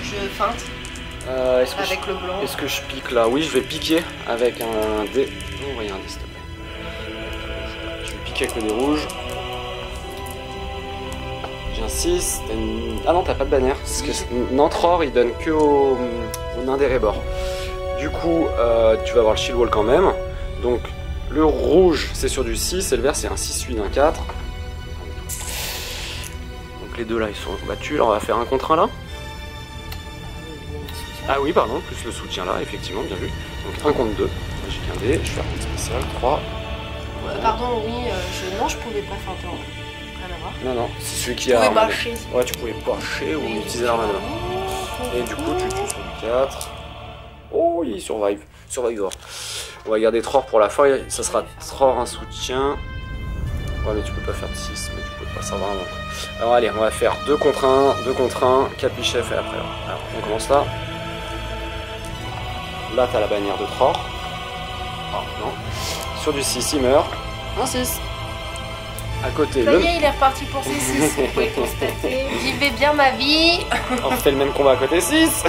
Je feinte. Avec le blanc. Est-ce que je pique là? Oui, je vais piquer avec un dé. Oh, voyez un dé s'il te plaît. Je vais piquer avec le dé rouge. J'ai un 6. Ah non, t'as pas de bannière. Parce que Nantror il donne que au nain des rébords. Du coup, tu vas avoir le shield wall quand même. Donc, le rouge c'est sur du 6 et le vert c'est un 6-8 un 4. Donc, les deux là ils sont battus. Là, on va faire un contre 1 là. Ah oui, pardon, plus le soutien là, effectivement, bien vu. Donc 1 contre 2. J'ai qu'un dé, je fais un spécial, 3. Pardon, oui, non, je pouvais pas feinter en fait. Rien à voir. Non, non, c'est celui qui a. Tu pouvais bâcher. Ouais, tu pouvais bâcher ou utiliser l'arme à deux. Et du coup, tu tues sur du 4. Oh, il survive. Survivor. On va garder Tror pour la fin, ça sera Tror un soutien. Ouais, mais tu peux pas faire de 6, mais tu peux pas, ça va vraiment. Alors, allez, on va faire 2 contre 1, 2 contre 1, Capichef et après. Alors, on commence là. Là, t'as la bannière de Tror. Oh, non. Sur du 6, il meurt. Un 6. À côté, ça y est, il est reparti pour ses 6. Vous pouvez constater. Vivez bien ma vie. On refait le même combat à côté 6. C'est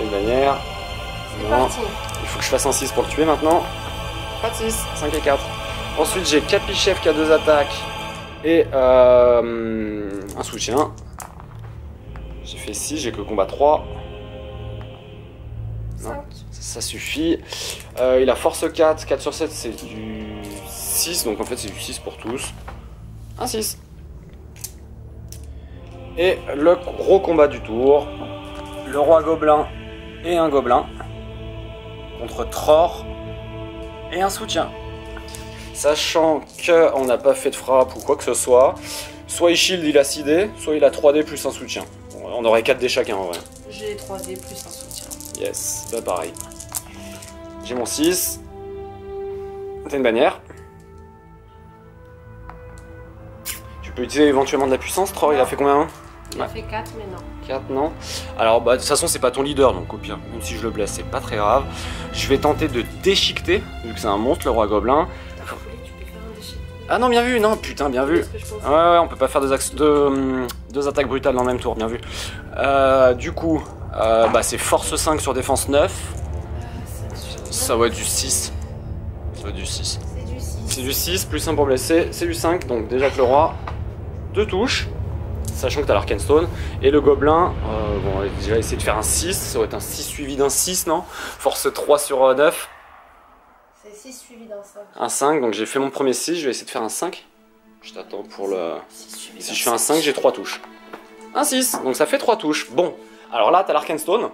une bannière. C'est parti. Il faut que je fasse un 6 pour le tuer maintenant. Pas de 6. 5 et 4. Ensuite, j'ai Capichef qui a 2 attaques. Et un soutien. J'ai fait 6, j'ai que combat 3. Non, ça suffit. Il a force 4, 4 sur 7 c'est du 6, donc en fait c'est du 6 pour tous. Un 6. Et le gros combat du tour. Le roi gobelin et un gobelin. Contre Tror et un soutien. Sachant qu'on n'a pas fait de frappe ou quoi que ce soit. Soit il shield, il a 6 dés, soit il a 3 dés plus un soutien. On aurait 4 dés chacun en vrai. J'ai 3 dés plus un soutien. Yes, bah pareil. J'ai mon 6. T'as une bannière. Tu peux utiliser éventuellement de la puissance. Tror, il a fait combien? Il a fait 4, mais non. 4, non. Alors, bah, de toute façon, c'est pas ton leader, donc au pire, même si je le blesse, c'est pas très grave. Je vais tenter de déchiqueter, vu que c'est un monstre, le roi gobelin. Putain, faut que tu peux faire un déchet. Ah non, bien vu, non, putain, bien vu. Ouais, on peut pas faire deux attaques brutales dans le même tour, bien vu. Du coup, bah, c'est force 5 sur défense 9. Ça va être du 6. Ça va être du 6. C'est du 6. C'est du 6, plus 1 pour blesser, c'est du 5, donc déjà que le roi, 2 touches. Sachant que t'as l'Arkenstone. Et le gobelin, bon, on va déjà essayer de faire un 6. Ça va être un 6 suivi d'un 6, non? Force 3 sur 9. C'est 6 suivi d'un 5. Un 5, donc j'ai fait mon premier 6. Je vais essayer de faire un 5. Je t'attends pour le... Si je fais un 5, j'ai 3 touches. Un 6, donc ça fait 3 touches. Bon, alors là, t'as l'Arkenstone.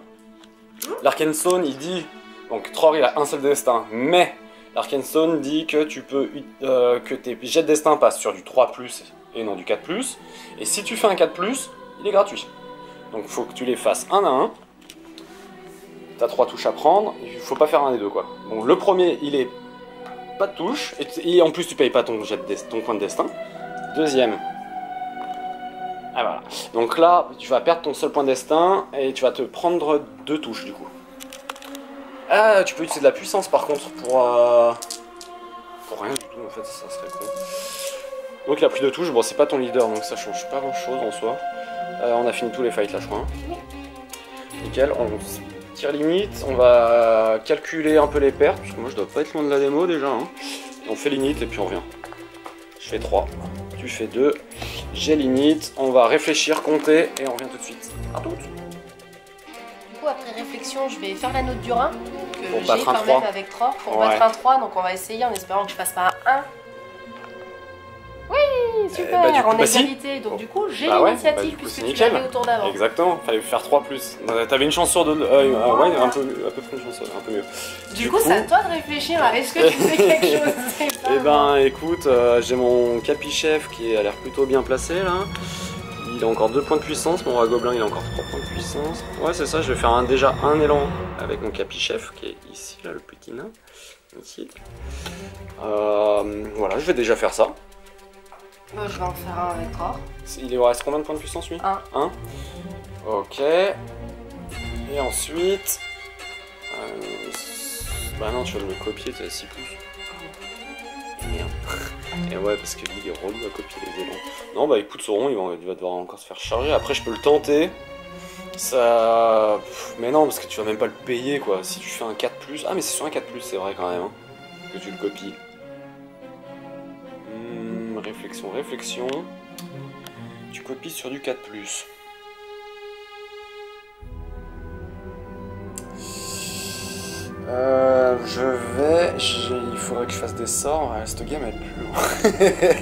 L'Arkenstone, il dit... Donc Tror, il a un seul destin. Mais l'Arkenstone dit que tu peux... que tes jets de destin passent sur du 3+. Et non du 4+, et si tu fais un 4+, il est gratuit. Donc il faut que tu les fasses un à un. Tu as 3 touches à prendre, il faut pas faire un des deux quoi. Bon, le premier, il est pas de touche, et en plus tu payes pas ton point de destin. Deuxième, ah voilà. Donc là, tu vas perdre ton seul point de destin, et tu vas te prendre 2 touches du coup. Ah, tu peux utiliser de la puissance par contre pour rien du tout en fait, ça serait con. Donc il a pris 2 touches, bon c'est pas ton leader donc ça change pas grand chose en soi. On a fini tous les fights là je crois. Hein. Nickel, on tire limite, on va calculer un peu les pertes, parce que moi je dois pas être loin de la démo déjà. Hein. On fait limite et puis on revient. Je fais 3, tu fais 2, j'ai limite, on va réfléchir, compter et on revient tout de suite. À toutes. Du coup après réflexion je vais faire la note du Rhin, que j'ai quand même avec Tror, pour battre un 3, donc on va essayer en espérant que je passe pas à 1. Oui, super, bah, coup, en égalité, donc du coup j'ai l'initiative puisque tu l'avais au tour d'avant. Exactement, fallait faire 3+. T'avais une chance sur 2, ouais, un peu plus une chance, un peu mieux. Du coup, c'est à toi de réfléchir à est-ce que tu fais quelque chose. Eh ben écoute, j'ai mon capichef qui a l'air plutôt bien placé là. Il a encore 2 points de puissance, mon roi gobelin il a encore 3 points de puissance. Ouais c'est ça, je vais faire déjà un élan avec mon capichef qui est ici là, le petit nain. Ici. Voilà, je vais déjà faire ça. Moi je vais en faire un avec Tror. Il lui reste combien de points de puissance lui? 1. Ok. Et ensuite... bah non, tu vas me copier, t'as 6 pouces. Merde. Et ouais, parce que lui il est relou à copier les élans. Non bah écoute Sauron, il va devoir encore se faire charger. Après je peux le tenter. Ça... Mais non, parce que tu vas même pas le payer quoi. Si tu fais un 4+... Ah mais c'est sur un 4+, c'est vrai quand même. Hein, que tu le copies. Réflexion. Tu copies sur du 4+. Il faudrait que je fasse des sorts. Cette game elle est plus loin.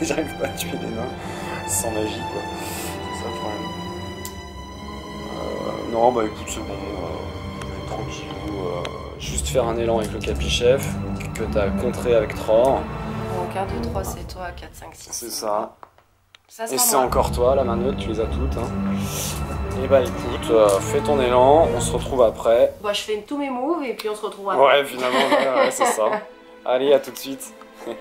J'arrive pas à tuer les nains sans magie quoi. C'est ça le problème. Non bah écoute c'est bon. Tranquillou. Juste faire un élan avec le capichef que t'as contré avec Tror. Donc 1, 2, 3 c'est toi, 4, 5, 6. C'est ça. Et c'est encore toi, la main neutre, tu les as toutes. Hein. Et bah écoute, fais ton élan, on se retrouve après. Bah je fais tous mes moves et puis on se retrouve après. Ouais, finalement, ouais, c'est ça. Allez, à tout de suite. Du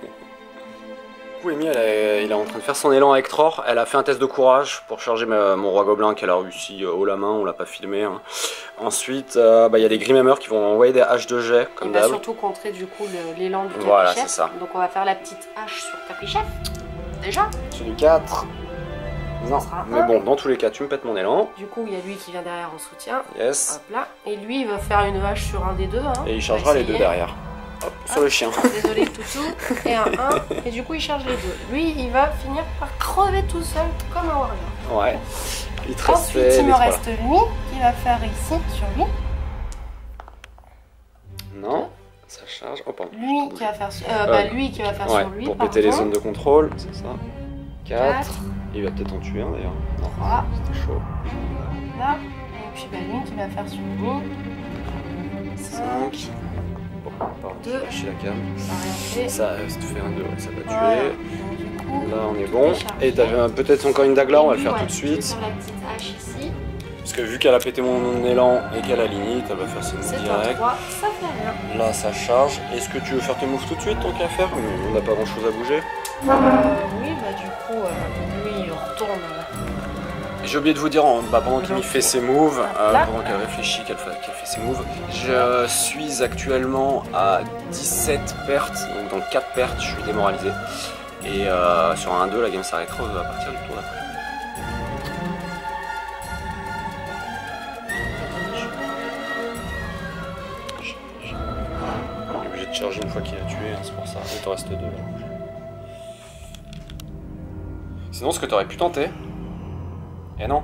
coup, Amy, il est en train de faire son élan avec Tror. Elle a fait un test de courage pour charger mon roi gobelin qu'elle a réussi haut la main, on l'a pas filmé. Hein. Ensuite, il y a des Grimhammer qui vont envoyer des haches de jet, comme d'hab. Il va surtout contrer du coup l'élan du capichef. Voilà, c'est ça. Donc on va faire la petite hache sur capichef. Déjà. Sur du 4. Non, mais bon, dans tous les cas, tu me pètes mon élan. Du coup, il y a lui qui vient derrière en soutien. Yes. Hop là. Et lui, il va faire une hache sur un des deux. Hein. Et il chargera les deux derrière. Hop, sur le chien. Désolé, toutou. Et un 1. Et du coup, il charge les deux. Lui, il va finir par crever tout seul comme un warrior. Ouais. Il te Ensuite, il me reste lui qui va faire ici sur lui. Non. Ça charge. Oh, pardon. Lui qui va faire, lui qui va faire sur lui. Pour péter les zones de contrôle, c'est ça. 4. Il va peut-être en tuer un d'ailleurs. 3. C'était chaud. Là. Et puis lui qui va faire sur lui. 5. Bon, pardon, 2. Lâcher la cam. Ça a rien fait. Ça fait un 2, ouais, ça va tuer. Voilà. Donc, du coup, là on est bon. Et t'avais peut-être encore une dague là, on va le faire tout de je vais suite. faire la petite hache ici. Parce que vu qu'elle a pété mon élan et qu'elle a limite, elle va faire ses moves direct. 3, ça fait rien. Là ça charge. Est-ce que tu veux faire tes moves tout de suite tant qu'à faire? On n'a pas grand chose à bouger. Oui, bah du coup, lui il retourne. J'ai oublié de vous dire, pendant qu'il fait ses moves, pendant qu'elle réfléchit, qu'elle fait ses moves, je suis actuellement à 17 pertes, donc dans 4 pertes, je suis démoralisé. Et sur un 1-2, la game s'arrêtera à partir du tour d'après. On est obligé de charger une fois qu'il a tué, hein, c'est pour ça. Il te reste 2 là. Sinon, ce que tu aurais pu tenter. Et non,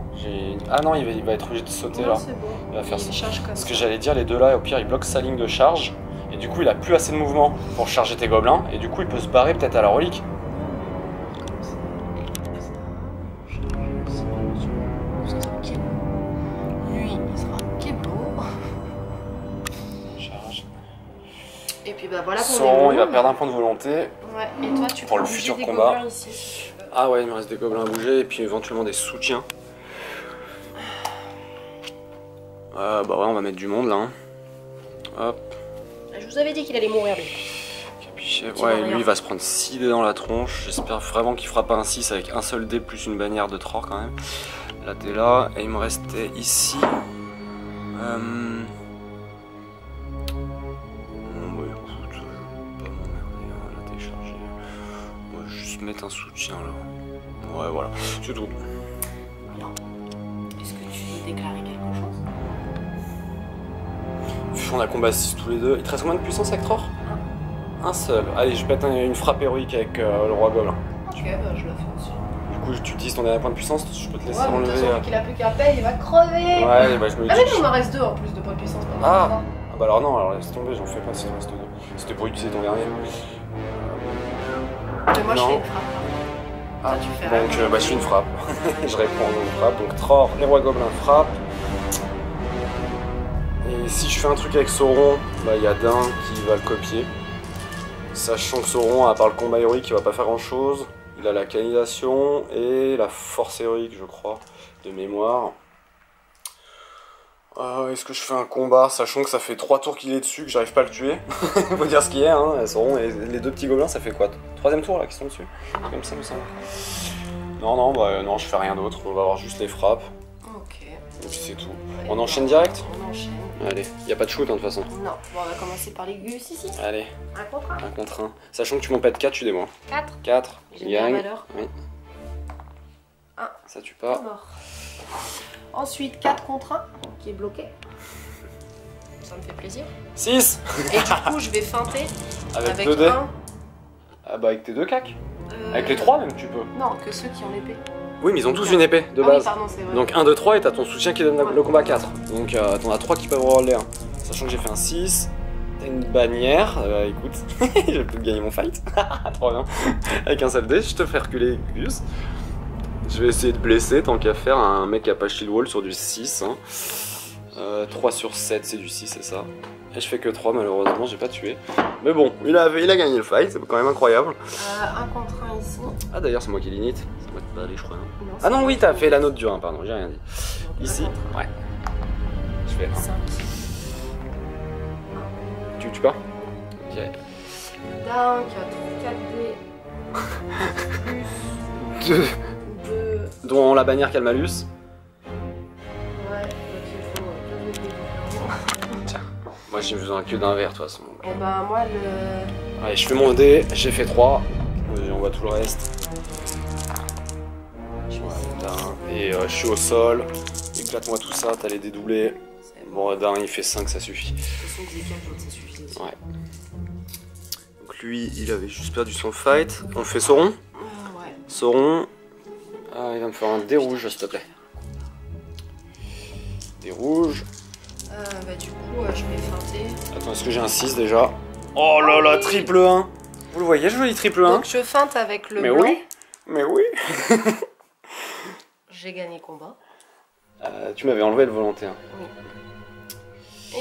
ah non, il va être obligé de sauter là. C'est bon. Il va faire ça. Charge comme Ce que ça. j'allais dire, les deux là, au pire, il bloque sa ligne de charge. Et du coup, il a plus assez de mouvement pour charger tes gobelins. Et du coup, il peut se barrer peut-être à la relique. Lui, il sera Keblo. Charge. Et puis bah voilà pour Sauron, les il va moves. perdre un point de volonté. Ouais, et toi, tu Pour peux le bouger futur des combat. gobelins ici, si tu veux. Ah ouais, il me reste des gobelins à bouger et puis éventuellement des soutiens. Bah ouais, on va mettre du monde là. Hein. Hop. Je vous avais dit qu'il allait mourir lui. Capiché. Petit Ouais, barrière. lui il va se prendre 6 dés dans la tronche. J'espère vraiment qu'il fera pas un 6 avec un seul dé plus une bannière de Tror quand même. Là t'es là. Et il me restait ici. Bon bah écoute, je vais pas m'emmerder à la télécharger. On va juste mettre un soutien là. Ouais voilà, c'est tout. Est-ce que tu veux déclarer quelque chose? On a combat 6 tous les deux. Il te reste combien de puissance avec Tror? Un seul. Allez, je pète une frappe héroïque avec le roi gobelin. Ok, bah je la fais aussi. Du coup, tu utilises ton dernier point de puissance, je peux te laisser Ouais, mais de toute enlever. façon, vu qu'il a plus qu'à payer, il va crever. Ouais, bah je me Ah dis. mais non, il m'en reste 2 en plus de points de puissance. Ah bah alors non, alors laisse tomber, j'en fais pas si t'en reste 2. C'était pour utiliser ton dernier. Mais moi, je Non. fais une frappe. Ah, Toi, tu fais donc rien. bah je fais une frappe. Je réponds à une frappe. Donc Tror, les rois gobelins frappe. Et si je fais un truc avec Sauron, bah il y a Dain qui va le copier. Sachant que Sauron, à part le combat héroïque, il va pas faire grand chose. Il a la canalisation et la force héroïque, je crois, de mémoire. Est-ce que je fais un combat, sachant que ça fait 3 tours qu'il est dessus, que j'arrive pas à le tuer? Faut dire ce qu'il y a, hein. Sauron et les deux petits gobelins, ça fait quoi? 3ème tour là qui sont dessus? Comme ça, me semble. Non, bah non, je fais rien d'autre. On va avoir juste les frappes. Ok. Et puis c'est tout. Allez, On enchaîne direct? On enchaîne. Allez, y a pas de shoot hein, de toute façon. Non, bon, on va commencer par les gus ici. Allez, Un contre un. 1 contre 1. Sachant que tu m'en pètes 4, tu démoins. 4. 4, J'ai mis la gagne. valeur. Oui. Un. Ça tue pas. Mort. Ensuite, 4 contre 1, qui est bloqué. Ça me fait plaisir. 6 Et du coup, je vais feinter avec 2 dés. 1. Ah bah avec tes 2 cacs. Avec les 3 même tu peux. Non, que ceux qui ont l'épée. Oui, mais ils ont tous une épée de Ah oui, base. pardon, c'est vrai. Donc 1, 2, 3 et t'as ton soutien qui donne le combat 4. Donc t'en as 3 qui peuvent avoir l'air. Sachant que j'ai fait un 6. T'as une bannière. Écoute, je vais peut-être gagner mon fight. Trop bien. Avec un seul dé, je te fais reculer Gus. Je vais essayer de blesser tant qu'à faire un mec qui a pas shield wall sur du 6. Hein. 3 sur 7, c'est du 6, c'est ça. Et je fais que 3, malheureusement, j'ai pas tué. Mais bon, il a gagné le fight, c'est quand même incroyable. 1 contre 1 ici. Ah d'ailleurs, c'est moi qui l'init. Ça va pas aller, je crois. Non Non, ah non, c'est oui, pas t'as fait la note du 1, pardon, j'ai rien dit. Donc, Ici, 1 contre ouais. Je fais 1. 5. Tu tues pas? Ok. D'un qui a 4 dés. Plus 2. Dont la bannière Calmalus. Ouais, donc il faut 2 dés différents. Tiens, moi j'ai besoin que d'un verre, de toute façon. Et ben, moi, le. Allez, je fais mon dé, j'ai fait 3. On voit tout le reste. Je vais essayer. Et je suis au sol. Éclate-moi tout ça, t'as les dédoublés. C'est bon. Bon, d'un il fait 5, ça suffit. De toute façon, que j'ai 4 autres, ça suffit aussi. Ouais. Donc lui, il avait juste perdu son fight. On fait Sauron. Ouais. Sauron. Ah, il va me faire un dé rouge, s'il te plaît. Dé rouge. Bah, du coup, je vais feinter. Attends, est-ce que j'ai un 6 déjà? Oh là là, triple 1. Vous le voyez, joli triple 1. Donc, je feinte avec le Mais blanc. oui. Mais oui. J'ai gagné le combat. Tu m'avais enlevé le volonté. Hein. Oui.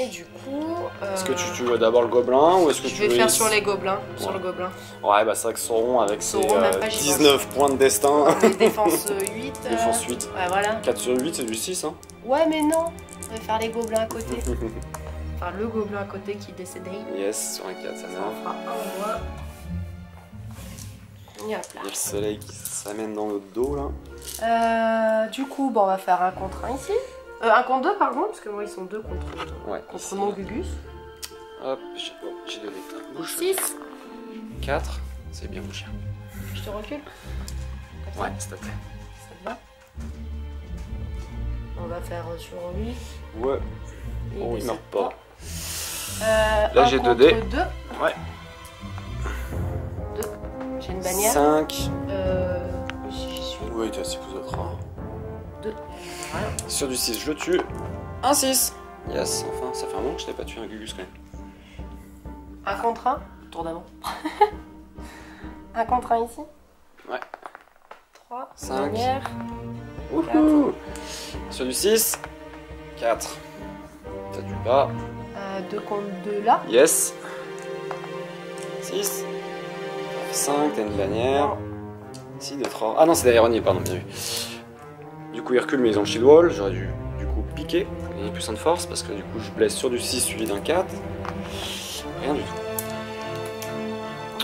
Et du coup. Est-ce que tu veux d'abord le gobelin ou est-ce que Je tu vais veux faire sur les gobelins. Sur Ouais. le gobelin. Ouais, bah c'est vrai que Sauron avec ses Sauron, même pas, j'y 19 points de destin. Mais défense 8. Défense 8. Ouais, voilà. 4 sur 8, c'est du 6. Hein. Ouais, mais non. On va faire les gobelins à côté. Enfin, le gobelin à côté qui est décédé. Yes, sur un 4, ça Ça en m'énerve. fera un au moins. Et hop là. Il y a le soleil qui s'amène dans notre dos là. Du coup, bon, on va faire un contre 1 ici. Un contre 2, pardon, parce que moi, ils sont 2 contre mon Gugus. Hop, j'ai donné ta bouche. 6. 4. C'est bien mon chien. Je te recule. Ouais, s'il te plaît. Ça te va? On va faire sur lui. Ouais. Et Oh, il meurt pas. Là, j'ai 2 dés. 2. Ouais. 2. J'ai une bannière. 5. Oui, j'y suis. Oui, tu as 6 pouces de train. 2. Voilà. Sur du 6, je tue. Un 6. Yes, enfin, ça fait un moment que je n'ai pas tué un Gugus quand même. Un contre 1. Tour d'avant. Un contre 1 ici. Ouais. 3. 5. Bannière. Wouhou. Sur du 6. 4. Ça tue pas. 2 contre 2 là. Yes. 6. 5, t'as une bannière. 6 de 3. Ah non, c'est d'aéronie, pardon, bien vu. Du coup, il recule, mais ils ont le shield wall. J'aurais dû du coup piquer. Il est puissant de force parce que du coup, je blesse sur du 6 suivi d'un 4. Rien du tout.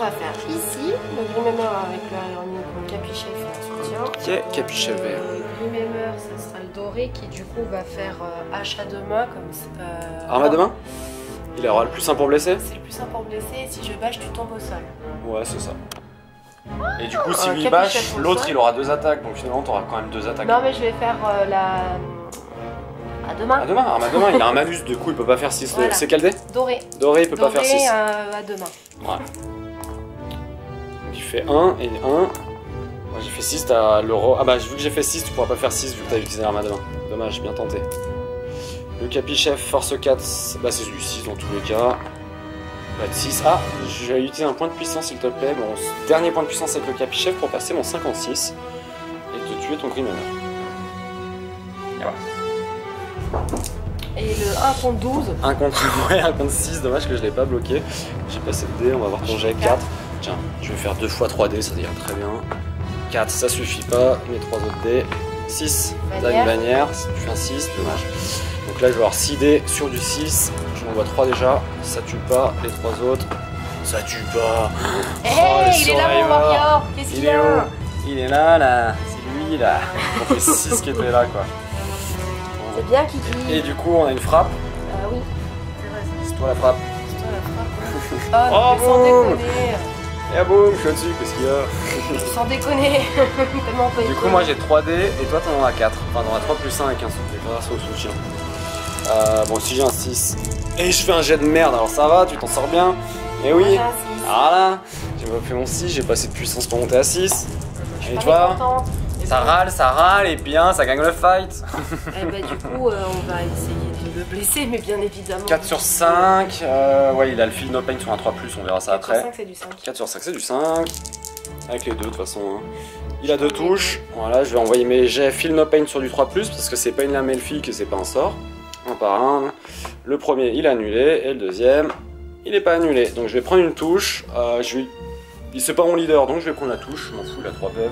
On va faire ici le Grimhammer avec l'aéronie pour le capichef et un soutien. Ok, capichef vert. Le Grimhammer, ça sera le doré qui du coup va faire hache à deux mains comme ça. Arme à deux mains. Il aura le plus simple pour blesser. C'est le plus simple pour blesser. Si je bâche, tu tombes au sol. Ouais, c'est ça. Et du coup, si lui capichef bâche, au l'autre sol. il aura 2 attaques. Donc finalement, t'auras quand même 2 attaques. Non, mais je vais faire la. À deux mains. À deux mains, arme à deux mains, il a un malus, du coup il peut pas faire 6. Voilà. C'est quel dé? Doré. Doré, il peut pas faire 6. Doré à deux mains. Ouais. Donc il fait 1 et 1. Moi j'ai fait 6, t'as l'euro. Ah bah vu que j'ai fait 6, tu pourras pas faire 6 vu que t'as utilisé l'arme à deux mains. Dommage, bien tenté. Le capichef, force 4, bah c'est du 6 dans tous les cas. Bah de 6. Ah, je vais utiliser un point de puissance s'il te plaît. Mon dernier point de puissance avec le capichef pour passer mon 56 et te tuer ton Grimhammer. Et voilà. Et le 1 contre 12. 1 contre, ouais, 1 contre 6, dommage que je l'ai pas bloqué. J'ai passé le dé, on va voir ton jet 4. Tiens, je vais faire 2 fois 3 dés, ça ira très bien. 4, ça suffit pas, mes 3 autres dés. 6, t'as une bannière, si tu fais un 6, dommage. Donc là je vais avoir 6 dés sur du 6, j'en vois 3 déjà, ça tue pas, les 3 autres, ça tue pas. Hey, il est là mon warrior. Qu'est-ce qu'il Il est a? où? Il est là, c'est lui là. On fait 6 qui étaient là quoi. C'est bien Kiki. Et du coup on a une frappe, Ah oui, c'est vrai. c'est toi la frappe. C'est toi la frappe. Oh, mais sans boum. déconner. Et ah boum, je suis au-dessus, qu'est-ce qu'il y a? Sans déconner. Tellement pas Du coup, moi j'ai 3 dés et toi t'en as 4. Enfin, t'en as 3 plus 1 avec un souffle grâce au soutien. Bon, si j'ai un 6 et je fais un jet de merde, alors ça va, tu t'en sors bien. Et oui, J'ai un 6. voilà, j'ai pas fait mon 6, j'ai pas assez de puissance pour monter à 6. Et tu vois, ça râle et bien, ça gagne le fight. Eh ben, du coup, on va essayer de le blesser, mais bien évidemment. 4 sur 5, ouais, il a le feel no pain sur un 3+, on verra ça 4 sur après. 5, c'est du 5. 4 sur 5, c'est du 5. Avec les deux, de toute façon. Hein. Il a 2 touches. Voilà, je vais envoyer mes jets Feel No Pain sur du 3+, parce que c'est pas une lame elfique et c'est pas un sort. Un par un. Le premier, il est annulé. Et le deuxième, il est pas annulé. Donc je vais prendre une touche. C'est pas mon leader, donc je vais prendre la touche. Je m'en fous, il a 3 PV.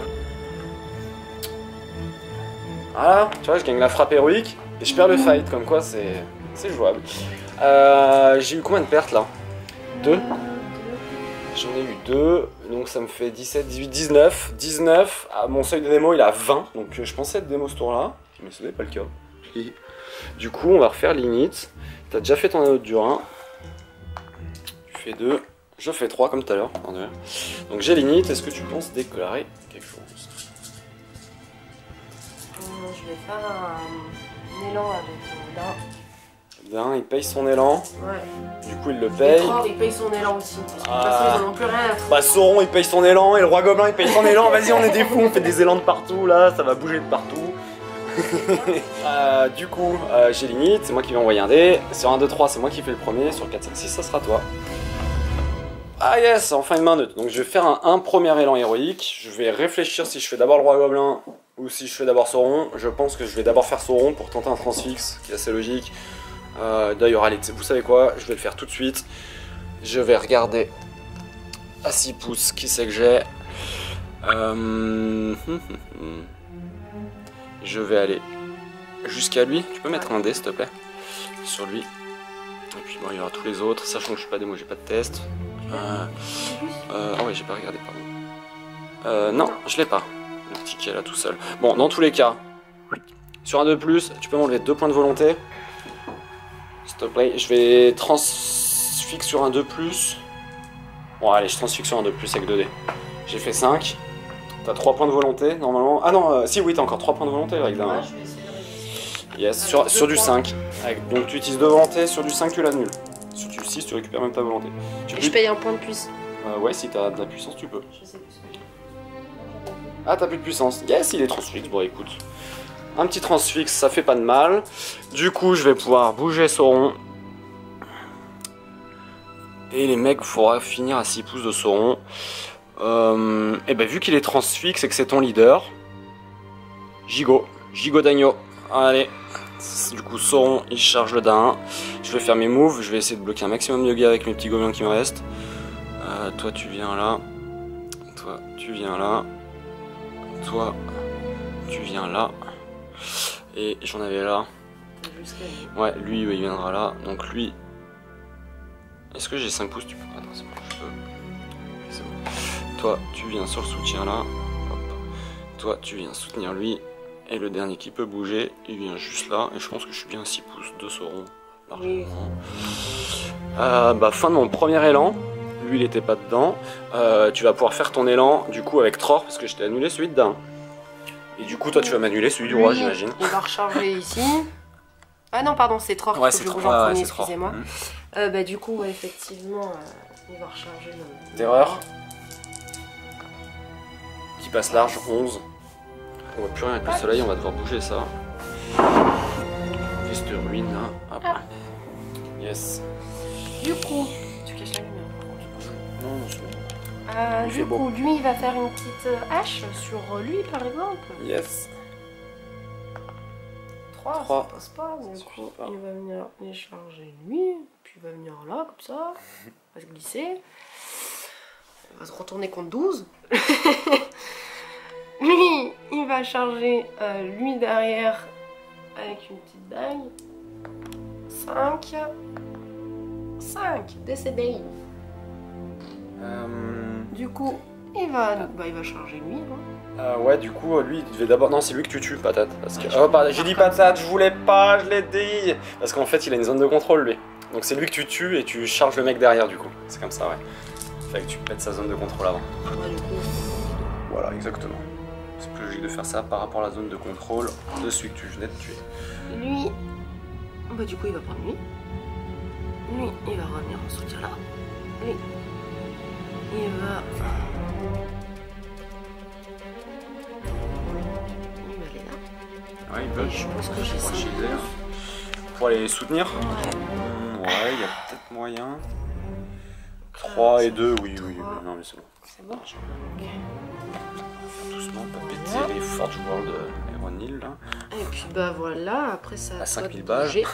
Voilà, tu vois, je gagne la frappe héroïque. Et je perds le fight, comme quoi c'est jouable. J'ai eu combien de pertes là? 2. J'en ai eu 2, donc ça me fait 17, 18, 19. 19, mon seuil de démo il est à 20, donc je pensais être démo ce tour là, mais ce n'est pas le cas. Et du coup, on va refaire l'init. T'as déjà fait ton anneau de Durin. Tu fais 2, je fais 3 comme tout à l'heure. Donc j'ai l'init, est-ce que tu penses déclarer quelque chose? Je vais faire un élan avec là. Bien, il paye son élan. Ouais. Du coup, il le paye. Il paye son élan aussi. Parce que de toute façon, ils en ont plus rien à foutre. Bah, Sauron, il paye son élan et le roi gobelin, il paye son élan. Vas-y, on est des fous, on fait des élans de partout là, ça va bouger de partout. Du coup, j'ai l'init, c'est moi qui vais envoyer un dé. Sur 1, 2, 3, c'est moi qui fais le premier. Sur 4, 5, 6, ça sera toi. Ah yes, enfin une main neutre. Donc je vais faire un premier élan héroïque. Je vais réfléchir si je fais d'abord le roi gobelin ou si je fais d'abord Sauron. Je pense que je vais d'abord faire Sauron pour tenter un transfixe, qui est assez logique. D'ailleurs, allez, vous savez quoi, je vais le faire tout de suite. Je vais regarder à 6 pouces qui c'est que j'ai. Je vais aller jusqu'à lui. Tu peux mettre un dé, s'il te plaît, sur lui. Et puis bon, il y aura tous les autres, sachant que je suis pas démo, j'ai pas de test. Ah ouais, j'ai pas regardé, pardon. Non, je l'ai pas. ticket là tout seul. Bon, dans tous les cas, sur un 2+, tu peux m'enlever 2 points de volonté. S'il te plaît, je vais transfixe sur un 2+. Bon, allez, je transfixe sur un 2+ avec 2 dés. J'ai fait 5. T'as 3 points de volonté normalement. Ah non, si, oui, t'as encore 3 points de volonté avec d'un. Ouais, je vais essayer de résister. Yes, sur du 5. Donc tu utilises 2 volontés, sur du 5 tu l'annules. Sur du 6 tu récupères même ta volonté. Et je paye un point de puissance. Ouais, si t'as de la puissance tu peux. Je sais plus. Ah, t'as plus de puissance. Yes, il est transfixe. Bon, écoute. Un petit transfixe, ça fait pas de mal. Du coup, je vais pouvoir bouger Sauron. Et les mecs, il faudra finir à 6 pouces de Sauron. Et ben, vu qu'il est transfixe et que c'est ton leader, Gigo d'agneau. Allez. Du coup, Sauron, il charge le dain. Je vais faire mes moves. Je vais essayer de bloquer un maximum de gars avec mes petits gobelins qui me restent. Toi, tu viens là. Toi, tu viens là. Toi, tu viens là. Et j'en avais là. Ouais, lui, il viendra là. Donc lui... Est-ce que j'ai 5 pouces? Tu peux... Attends, c'est bon, je peux. C'est bon. Toi, tu viens sur le soutien là. Hop. Toi, tu viens soutenir lui. Et le dernier qui peut bouger, il vient juste là. Et je pense que je suis bien à 6 pouces de Sauron. Largement. Bah, fin de mon premier élan. Lui, il était pas dedans. Tu vas pouvoir faire ton élan, du coup, avec Tror, parce que je t'ai annulé celui de Dain. Et du coup, toi, tu vas m'annuler celui du roi, j'imagine. Il va recharger ici. Ah non, pardon, c'est Tror. Ouais, c'est Tror. Ouais, excusez-moi. Bah, du coup, ouais, effectivement, il va recharger le... Terreur. Qui passe large, 11. On voit plus rien avec le soleil, on va devoir bouger ça. Fils de ruine, hein. Hop. Yes. Du coup, tu caches la lumière. Non, c'est bon. Du coup, lui, il va faire une petite hache sur lui, par exemple. Yes. 3, ça passe pas. Du coup, il va venir décharger lui. Puis il va venir là, comme ça. Il va se glisser. Il va se retourner contre 12. Lui, il va charger lui derrière avec une petite dague. 5 décédés. Du coup, il va charger lui. Hein. Ouais, du coup, lui, il devait d'abord... Non, c'est lui que tu tues, patate. Parce que... Oh, pardon, j'ai dit patate, je voulais pas, je l'ai dit. Parce qu'en fait, il a une zone de contrôle, lui. Donc c'est lui que tu tues et tu charges le mec derrière, du coup. C'est comme ça, ouais. Fait que tu pètes sa zone de contrôle avant. Ouais, du coup... Voilà, exactement. C'est plus logique de faire ça par rapport à la zone de contrôle de celui que tu venais de tuer. Lui... Bah du coup, il va prendre lui. Lui, il va revenir en soutien là. Lui, il va... Il va aller là. Ouais, il peut. Je pense que j'ai 5 pour aller les soutenir. Ouais, il y a peut-être moyen. 3 et 2, oui. Non, mais c'est bon. C'est bon. Ok. Doucement, pas péter les Forge World Aeronil là. Et puis bah voilà, après ça à 5000 de balles. bouger.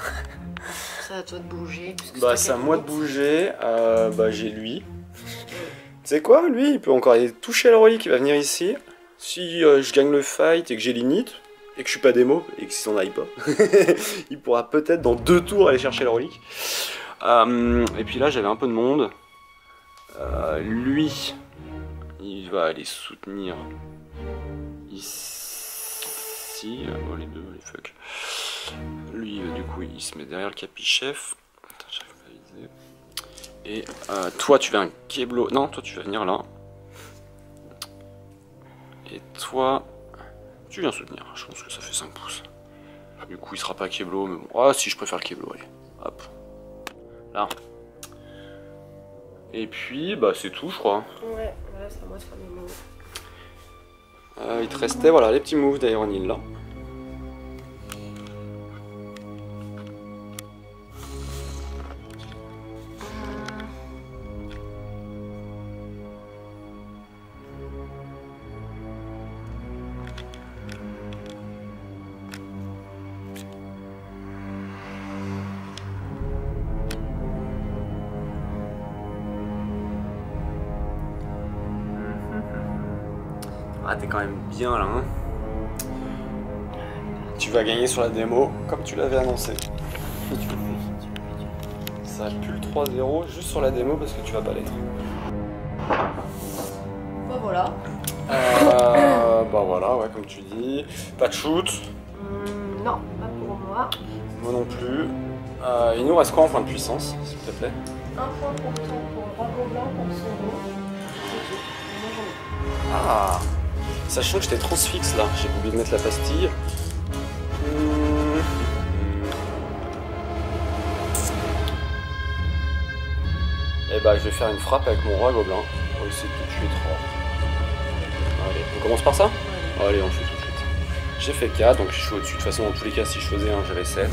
Ça à toi de bouger. Bah c'est à moi de bouger. Bah j'ai lui. Tu sais quoi, lui, il peut encore aller toucher à la relique, il va venir ici. Si je gagne le fight et que j'ai l'init, et que je suis pas démo, et que si on n'aille pas, il pourra peut-être dans 2 tours aller chercher la relique. Et puis là j'avais un peu de monde. Lui, il va aller soutenir ici. Oh, les deux, les fuck. Lui, du coup, il se met derrière le capi-chef. J'arrive pas à viser. Et toi, tu vas un Keblo. Non, toi, tu vas venir là. Et toi, tu viens soutenir. Je pense que ça fait 5 pouces. Du coup, il sera pas Keblo, mais bon. Ah, si, je préfère le Keblo, allez. Hop. Là. Et puis, bah, c'est tout, je crois. Ouais, voilà, c'est à moi de faire mes moves. Il te restait, voilà, les petits moves d'Aeronil là. Ah, t'es quand même bien là, hein. Tu vas gagner sur la démo, comme tu l'avais annoncé. Ça pue le 3-0 juste sur la démo parce que tu vas pas l'être. Bah voilà. Bah voilà, ouais, comme tu dis. Pas de shoot. Non, pas pour moi. Moi non plus. Il nous reste quoi en point de puissance, s'il te plaît? Un point pour toi, pour le roi gobelin, pour son dos. C'est tout. Moi j'en ai. Ah, sachant que j'étais transfixe là, j'ai oublié de mettre la pastille. Et bah je vais faire une frappe avec mon roi gobelin pour essayer de te tuer 3. Allez, on commence par ça? Allez, on le fait tout de suite. J'ai fait 4, donc je suis au-dessus. De toute façon, dans tous les cas, si je faisais 1, j'avais 7.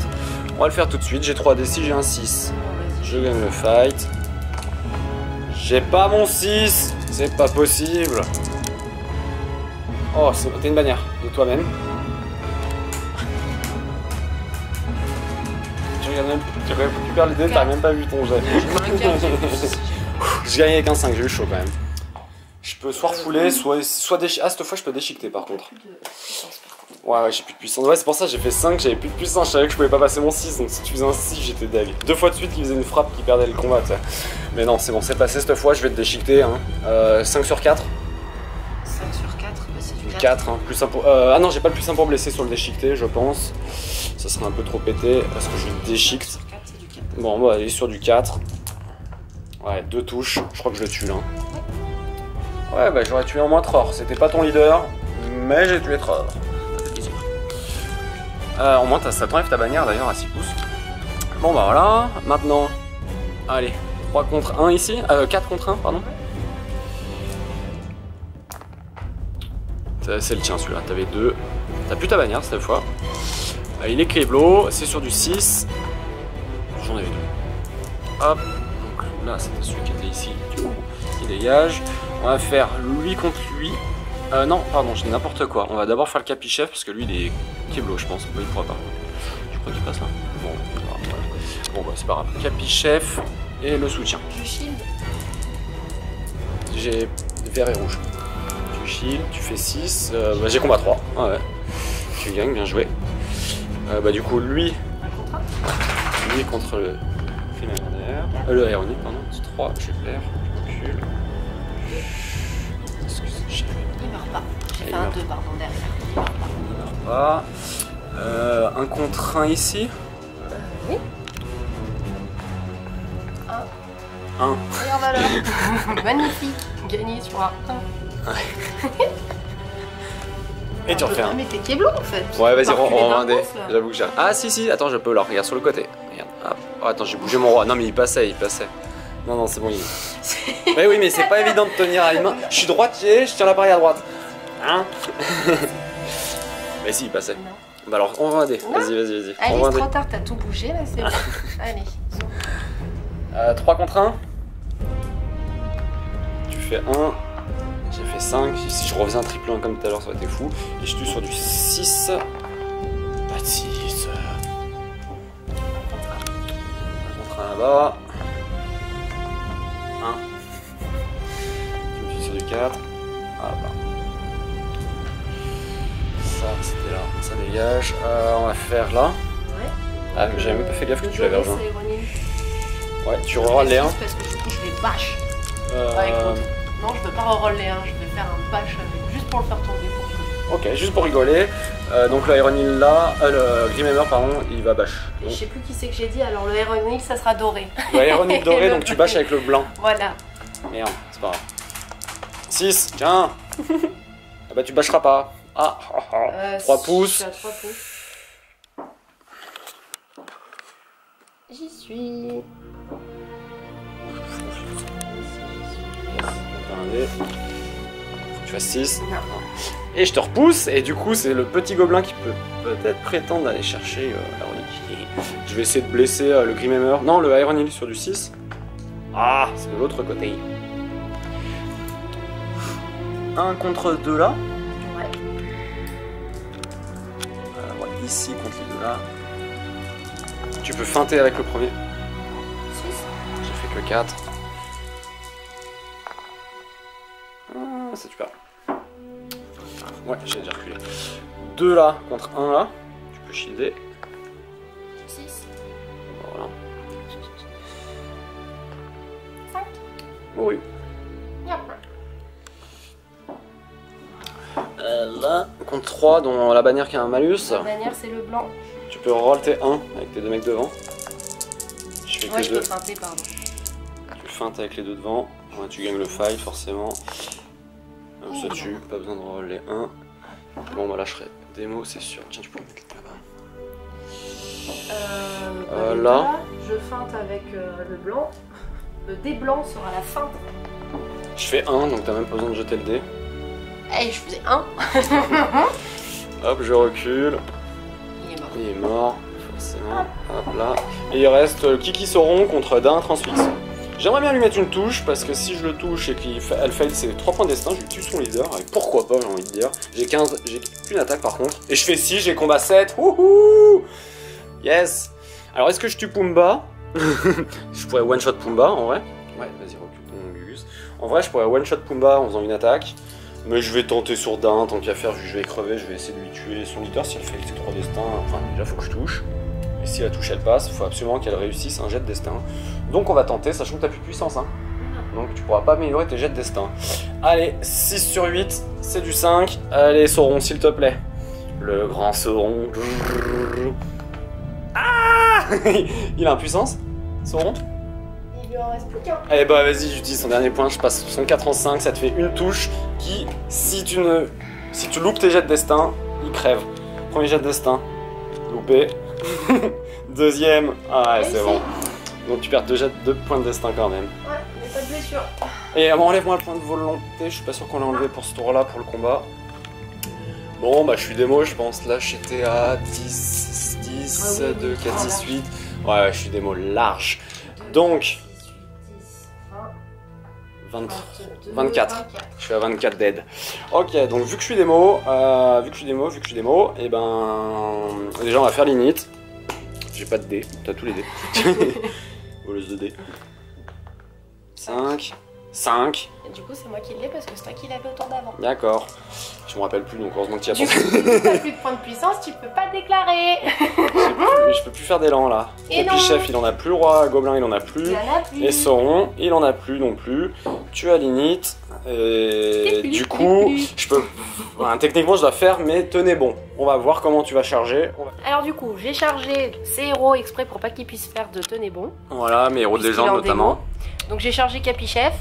On va le faire tout de suite. J'ai 3 D6, j'ai un 6. Je gagne le fight. J'ai pas mon 6. C'est pas possible. Oh, t'as une bannière de toi-même. Tu récupères les dés, t'as même pas vu ton jet. Je gagnais avec un 5, j'ai eu chaud quand même. Je peux soit refouler, soit déchiqueter. Ah, cette fois je peux déchiqueter par contre. Ouais, j'ai plus de puissance. Ouais, c'est pour ça que j'ai fait 5, j'avais plus de puissance. Je savais que je pouvais pas passer mon 6, donc si tu faisais un 6, j'étais deg. 2 fois de suite qu'il faisait une frappe qui perdait le combat, tu sais. Mais non, c'est bon, c'est passé cette fois, je vais te déchiqueter. Hein. 5 sur 4. 5 sur 4, bah c'est du 4, hein, plus 1 pour... ah non, j'ai pas le plus 1 pour blesser sur le déchiqueté, je pense. Ça serait un peu trop pété, parce que je le déchiquete. Bon, on va aller sur du 4. Ouais, 2 touches, je crois que je le tue là. Ouais, bah j'aurais tué en moins Tror. C'était pas ton leader, mais j'ai tué Tror. Ça fait plaisir. Au moins, ça t'enlève ta bannière d'ailleurs à 6 pouces. Bon, bah voilà. Maintenant, allez, 3 contre 1 ici. 4 contre 1, pardon. C'est le tien celui-là, t'avais 2. T'as plus ta bannière cette fois. Il est Kéblo, c'est sur du 6. J'en avais 2. Hop, donc là c'était celui qui était ici. Il dégage. On va faire lui contre lui. Non, pardon, je dis n'importe quoi. On va d'abord faire le capichef parce que lui il est Kéblo, je pense. Il pourra pas. Je crois qu'il passe là. Bon, bah c'est pas grave. Capichef et le soutien. Je shield. J'ai vert et rouge. Tu shield, tu fais 6. Bah, j'ai combat 3. Ah ouais. Tu gagnes, bien joué. Bah du coup lui contre le le aéronique, pardon, 3, je perds, je recule. Il meurt pas. J'ai fait un 2 pardon derrière. Il meurt pas. 1 contre 1 ici. Oui. 1. 1. Meilleure valeur. Magnifique. Gagné sur un 1. Et tu refais un. Mais t'es Kéblo en fait. Ouais, vas-y, on un dé. J'avoue que j'ai. Ah, si, attends, je peux là. Regarde sur le côté. Regarde. Hop. Oh, attends, j'ai bougé mon roi. Non, mais il passait. Non, c'est bon, il. Mais oui, mais c'est pas évident de tenir à une main. Je suis droitier, je tiens l'appareil à droite. Hein? Mais si, il passait. Non. Bah alors, on va un dé. Vas-y. Allez, c'est trop tard, t'as tout bougé là, c'est bon. Allez. 3 contre 1. Tu fais 1. J'ai fait 5, si je refaisais un triple 1 comme tout à l'heure ça aurait été fou. Et je tue sur du 6. Pas de 6. Un contre 1 là-bas. 1. Je me suis sur du 4. Ah bah. Ça c'était là, ça dégage. On va faire là. Ouais. Ah j'avais même pas fait gaffe que tu l'avais rejoint. Ouais, tu reroll rerolles les 1. Parce que du coup je vais bâche. Non, je veux pas reroll les 1, je vais faire un bâche avec, juste pour le faire tomber. Ok, juste pour rigoler. Donc le Aeronil là, le Grimhammer pardon, il va bâche. Je sais plus qui c'est que j'ai dit, alors le Aeronil ça sera doré. Le Aeronil doré, donc tu bâches avec le blanc. Voilà. Merde, c'est pas grave. 6, tiens. Ah bah tu bâcheras pas. 3 pouces. Je suis à 3 pouces. J'y suis. Faut que tu fasses 6. Et je te repousse, et du coup c'est le petit gobelin qui peut peut-être prétendre d'aller chercher l'Aeronil. Je vais essayer de blesser le Grimhammer. Non, le Aeronil sur du 6. Ah, c'est de l'autre côté. 1 contre 2 là. Ouais. Ouais, ici contre les deux là. Tu peux feinter avec le premier. 6. J'ai fait que 4. C'est super. Ouais, j'ai déjà reculé. 2 là contre 1 là. Tu peux shielder. 6. Voilà. 5. Oh oui. Yep. là. Compte 3 dans la bannière qui a un malus. La bannière, c'est le blanc. Tu peux roll tes 1 avec tes deux mecs devant. Je fais que Ouais, je 2. peux feinter, pardon. Tu feintes avec les deux devant. Ouais, tu gagnes le fight forcément. Hop, ça tue, pas besoin de roll les 1. Bon, bah là je ferai démo, c'est sûr. Tiens, tu peux me mettre là-bas. Là. Je feinte avec le blanc. Le dé blanc sera la feinte. Je fais 1, donc t'as même pas besoin de jeter le dé. Allez, je faisais 1. Hop, je recule. Il est mort. Il est mort, forcément. Hop là. Et il reste Kiki Sauron contre Dain Transfixe. J'aimerais bien lui mettre une touche parce que si je le touche et qu'elle fail ses 3 points de destin, je lui tue son leader. Et pourquoi pas, j'ai envie de dire. J'ai 15, j'ai qu'une attaque par contre. Et je fais 6, j'ai combat 7. Wouhou! Yes! Alors est-ce que je tue Pumba? Je pourrais one-shot Pumba en vrai. Ouais, vas-y, recule ton Gugus. En vrai, je pourrais one-shot Pumba en faisant une attaque. Mais je vais tenter sur Dain, tant qu'à faire, je vais crever, je vais essayer de lui tuer son leader si elle fait ses 3 destins. Enfin, déjà, faut que je touche. Et si la touche elle passe, il faut absolument qu'elle réussisse un jet de destin. Donc on va tenter, sachant que t'as plus de puissance. Hein. Donc tu pourras pas améliorer tes jets de destin. Allez, 6 sur 8, c'est du 5. Allez, Sauron, s'il te plaît. Le grand Sauron. Ah! Il a impuissance, Sauron? Il lui en reste plus qu'un. Eh bah vas-y, j'utilise son dernier point, je passe son 4 en 5, ça te fait une touche qui, si tu loupes tes jets de destin, il crève. Premier jet de destin, loupé. Deuxième, ah ouais, c'est bon. Donc tu perds 2 points de destin quand même. Ouais, mais pas de blessure. Et enlève-moi le point de volonté, je suis pas sûr qu'on l'a enlevé pour ce tour là, pour le combat. Bon bah je suis démo, je pense, là j'étais à 10, 10, 2, 4, 6, 8. Ouais, je suis démo large. Donc... 24. Je suis à 24 dead. Ok, donc vu que je suis démo, et ben déjà on va faire l'init. J'ai pas de dés, t'as tous les dés. Voleuse de dés. 5, 5. Et du coup, c'est moi qui l'ai parce que c'est toi qui l'avais au tour d'avant. D'accord. Je me rappelle plus, donc heureusement que tu y as Du pensé. coup, si t'as plus de points de puissance, tu peux pas déclarer. Je peux plus faire d'élan là. Et non. Chef il en a plus, roi, gobelin il en a plus. Il en a plus. Et Sauron il en a plus non plus. Tu as l'init. Et du coup, je peux. Enfin, techniquement je dois faire, mais tenez bon. On va voir comment tu vas charger. Alors du coup, j'ai chargé ces héros exprès pour pas qu'ils puissent faire de tenez bon. Voilà, mes héros de légende notamment. Donc j'ai chargé Capichef.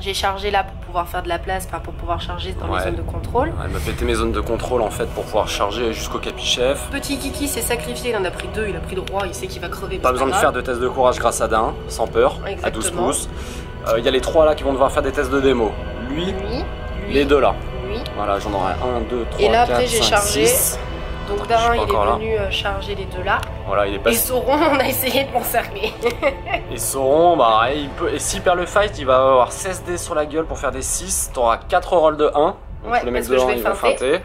J'ai chargé là pour pouvoir faire de la place, enfin pour pouvoir charger dans les zones de contrôle. Elle m'a pété mes zones de contrôle en fait pour pouvoir charger jusqu'au Capichef. Petit Kiki s'est sacrifié, il en a pris 2, il a pris le roi, il sait qu'il va crever. Pas besoin de faire de test de courage grâce à Dain, sans peur, à 12 pouces. Il y a les 3 là qui vont devoir faire des tests de démo. Lui, les 2 là. Lui. Voilà, j'en aurai 1, 2, 3, et là, 4, après, j'ai 5, chargé. 6. Donc Dain, il est venu charger les 2 là. Voilà, il est passé. Et Sauron, on a essayé de l'encercler. Et Sauron, bah, il peut. Et s'il perd le fight, il va avoir 16 dés sur la gueule pour faire des 6. T'auras 4 rolls de 1. Donc ouais, les mecs de 1, ils vont feinter.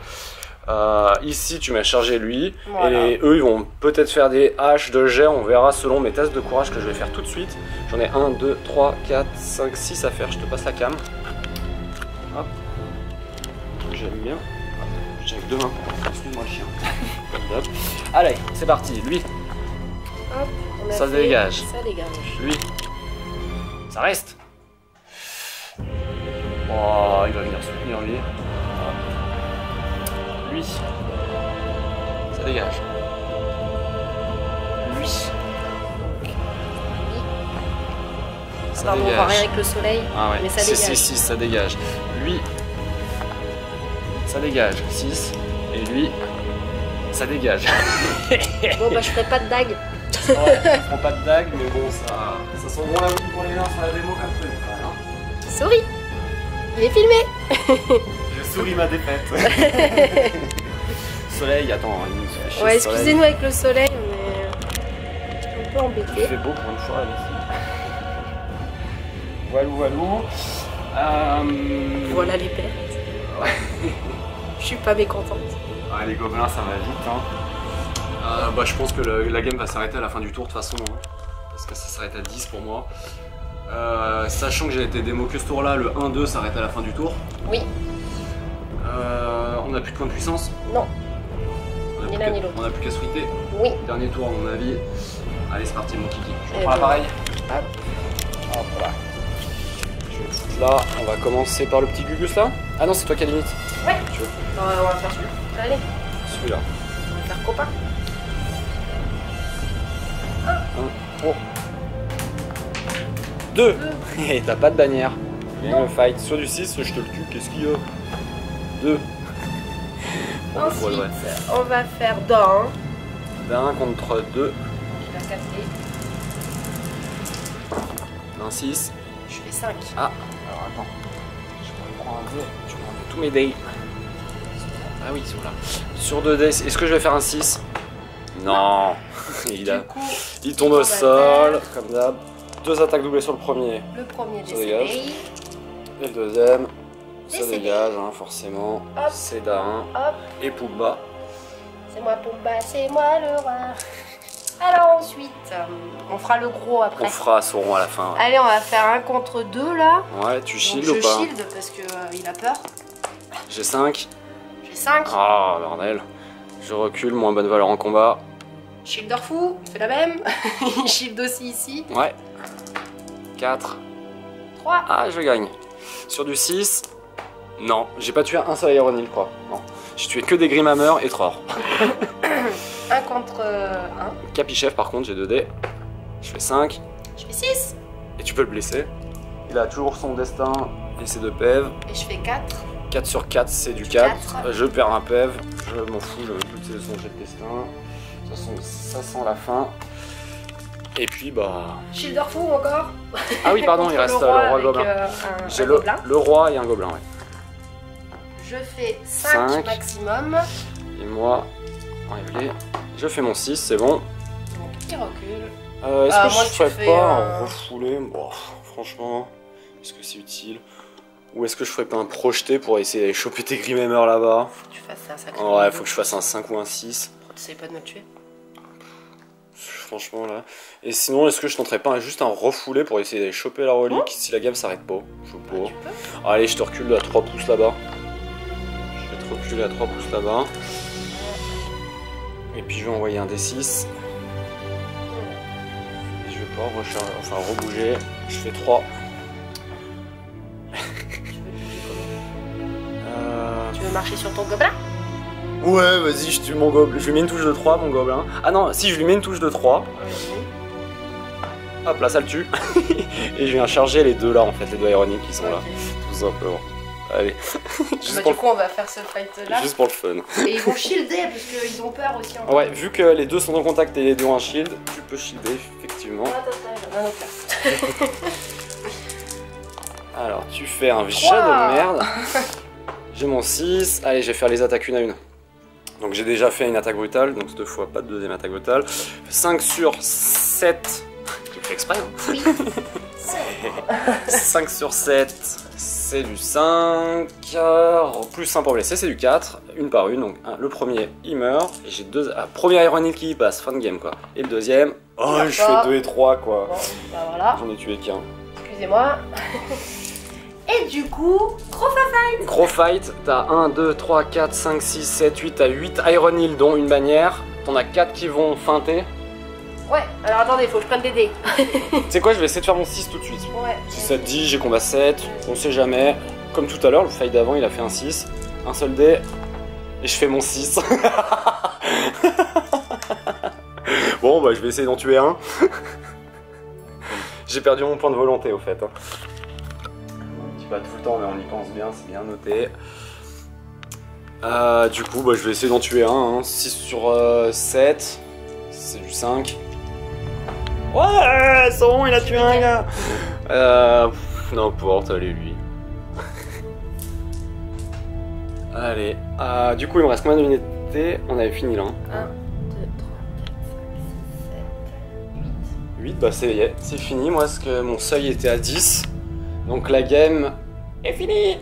Ici, tu m'as chargé lui. Voilà. Et eux, ils vont peut-être faire des haches de jet. On verra selon mes tests de courage que je vais faire tout de suite. J'en ai 1, 2, 3, 4, 5, 6 à faire. Je te passe la cam. Hop. J'aime bien. J'ai avec 2 mains. Excuse-moi, le chien. Allez, c'est parti. Lui. Hop, ça dégage. Ça dégage. Lui. Ça reste. Oh, il va venir soutenir lui. Lui. Ça dégage. Lui. Ça pardon, dégage. On voit rien avec le soleil, ah ouais. mais ça dégage. 6, ça dégage. Lui. Ça dégage. 6. Et lui. Ça dégage. Bon bah je ferai pas de dague. Ouais, je prends pas de dague, mais bon, ça sent bon la boue pour les nains sur la démo comme prévu. Hein. Souris. Il est filmé. Je souris ma défaite. Soleil, attends, il nous fait chier. Ouais, excusez-nous avec le soleil, mais un peu embêté. Il fait beau pour une fois, ici. Voilou, voilou. Voilà les pertes. Ouais. Je suis pas mécontente. Ouais, les gobelins, ça va vite. Hein. Bah, je pense que la game va s'arrêter à la fin du tour de toute façon. Hein, parce que ça s'arrête à 10 pour moi. Sachant que j'ai été démo que ce tour là, le 1-2 s'arrête à la fin du tour. Oui. On n'a plus de points de puissance? Non. Ni l'un ni l'autre. On n'a plus qu'à sweeter? Oui. Dernier tour à mon avis. Allez, c'est parti mon kiki. Je reprends l'appareil. Hop là. Je vais le foutre là. On va commencer par le petit Gugus là. Ah non, c'est toi qui as limite. Ouais. tu veux. Non, on va faire celui-là. Allez, Celui-là. on va faire copain. Oh. 2. Et t'as pas de bannière. Viens le fight. Sur du 6, je te le tue. Qu'est-ce qu'il y a 2. Ensuite, on va faire d'un. D'un contre 2. Je vais capter. D'un 6. Je fais 5. Ah, alors attends. Je prends un 2. Je prends tous mes dés. Ah oui, ils sont là. Sur 2 dés, est-ce que je vais faire un 6? Non. Il tombe au sol, comme d'hab. 2 attaques doublées sur le premier. Le premier ça dégage. Et le deuxième, ça dégage, hein, forcément. C'est d'un. Et Pumba. C'est moi Pumba, c'est moi le roi. Alors ensuite, on fera le gros après. On fera Sauron à la fin. Ouais. Allez, on va faire 1 contre 2 là. Ouais, tu shield donc, ou pas? Je shield parce que il a peur. J'ai 5. J'ai 5. Ah, bordel. Je recule, moins bonne valeur en combat. Shielder fou, il fait la même. Il shield aussi ici. Ouais. 4. 3. Ah, je gagne. Sur du 6. Non, j'ai pas tué un seul Ironil, je crois. Non. J'ai tué que des Grimhammer et Tror. 1 contre 1. Capichef, par contre, j'ai 2 dés. Je fais 5. Je fais 6. Et tu peux le blesser. Il a toujours son destin et ses 2 PEV. Et je fais 4. 4 sur 4, c'est du 4. Je perds un PEV. Je m'en fous, le but c'est son jet de destin. De toute façon, ça sent la fin. Et puis, bah. Shielder fou encore. Ah oui, pardon, il reste le roi gobelin. J'ai le roi et un gobelin, ouais. Je fais 5 maximum. Et moi, enlève-les. Je fais mon 6, c'est bon. Donc il recule. Est-ce que je ferais pas un refoulé? Bon, franchement, est-ce que c'est utile? Ou est-ce que je ferais pas un projeté pour essayer d'aller choper tes Grimhammer là-bas? Faut que tu fasses un sacré. Ouais, faut que je fasse un 5 ou un 6. T'essayes pas de me tuer? Franchement là. Et sinon, est-ce que je tenterais pas juste un refoulé pour essayer d'aller choper la relique si la game s'arrête pas? Je sais pas. Allez, je te recule à 3 pouces là-bas. Je vais te reculer à 3 pouces là-bas. Et puis je vais envoyer un D6. Et je vais pas recharger, enfin rebouger. Je fais 3. Tu veux marcher sur ton gobelin? Ouais, vas-y, je tue mon gobelin. Je lui mets une touche de 3, mon gobelin. Ah non, si, je lui mets une touche de 3. Hop là, ça le tue. Et je viens charger les 2 là, en fait, les 2 ironiques qui sont là. Tout simplement. Allez. Bah, du coup, on va faire ce fight là. Juste pour le fun. Et ils vont shielder parce qu'ils ont peur aussi. Ouais, vu que les 2 sont en contact et les 2 ont un shield, tu peux shielder, effectivement. Alors, tu fais un jet de merde. J'ai mon 6. Allez, je vais faire les attaques une à une. Donc j'ai déjà fait une attaque brutale, donc 2 fois pas de deuxième attaque brutale. 5 sur 7. Tu le fais exprès, hein? Oui. 5 sur 7, c'est du 5. Plus 1 pour blesser, c'est du 4. Une par une, donc le premier il meurt. Et j'ai 2. Premier Iron Hill qui y passe, fin de game quoi. Et le deuxième, oh je fais 2 et 3 quoi. Bon, bah voilà. J'en ai tué qu'un. Excusez-moi. Et du coup, gros fight. Gros fight, t'as 1, 2, 3, 4, 5, 6, 7, 8, t'as 8 Iron Hill dont une bannière. T'en as 4 qui vont feinter. Ouais, alors attendez, faut que je prenne des dés. Tu sais quoi, je vais essayer de faire mon 6 tout de suite. Ouais. Si ça te dit, j'ai combat 7, on sait jamais. Comme tout à l'heure, le fight d'avant, il a fait un 6. Un seul dé, et je fais mon 6. Bon, bah je vais essayer d'en tuer un. J'ai perdu mon point de volonté au fait. On dit pas tout le temps, mais on y pense bien, c'est bien noté. Du coup, bah, je vais essayer d'en tuer un. 6 sur 7, c'est du 5. Ouais, Sauron, il a tué un gars. N'importe, allez lui. Allez, du coup il me reste combien d'unités? On avait fini là. 1, 2, 3, 4, 5, 6, 7, 8. 8, bah c'est fini. Moi, parce que mon seuil était à 10. Donc la game est finie.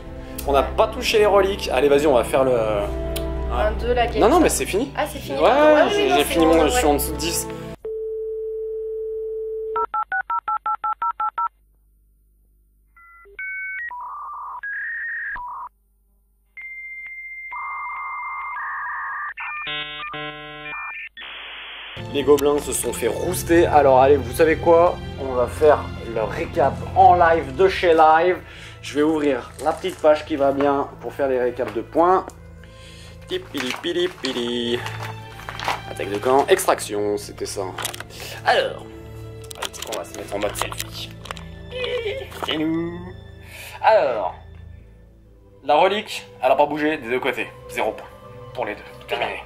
On n'a pas touché les reliques. Allez, vas-y, on va faire le... 1, 2, la game. Non, mais c'est fini. Ah, c'est fini. Ouais, j'ai fini mon... Je suis en dessous de 10. Les gobelins se sont fait rouster. Alors allez, vous savez quoi? On va faire le récap en live de chez Live. Je vais ouvrir la petite page qui va bien pour faire les récaps de points. Pili pili pili. Attaque de camp, extraction, c'était ça. Alors, on va se mettre en mode selfie. C'est nous. Alors, la relique, elle a pas bougé des deux côtés. 0 point pour les deux. Terminé.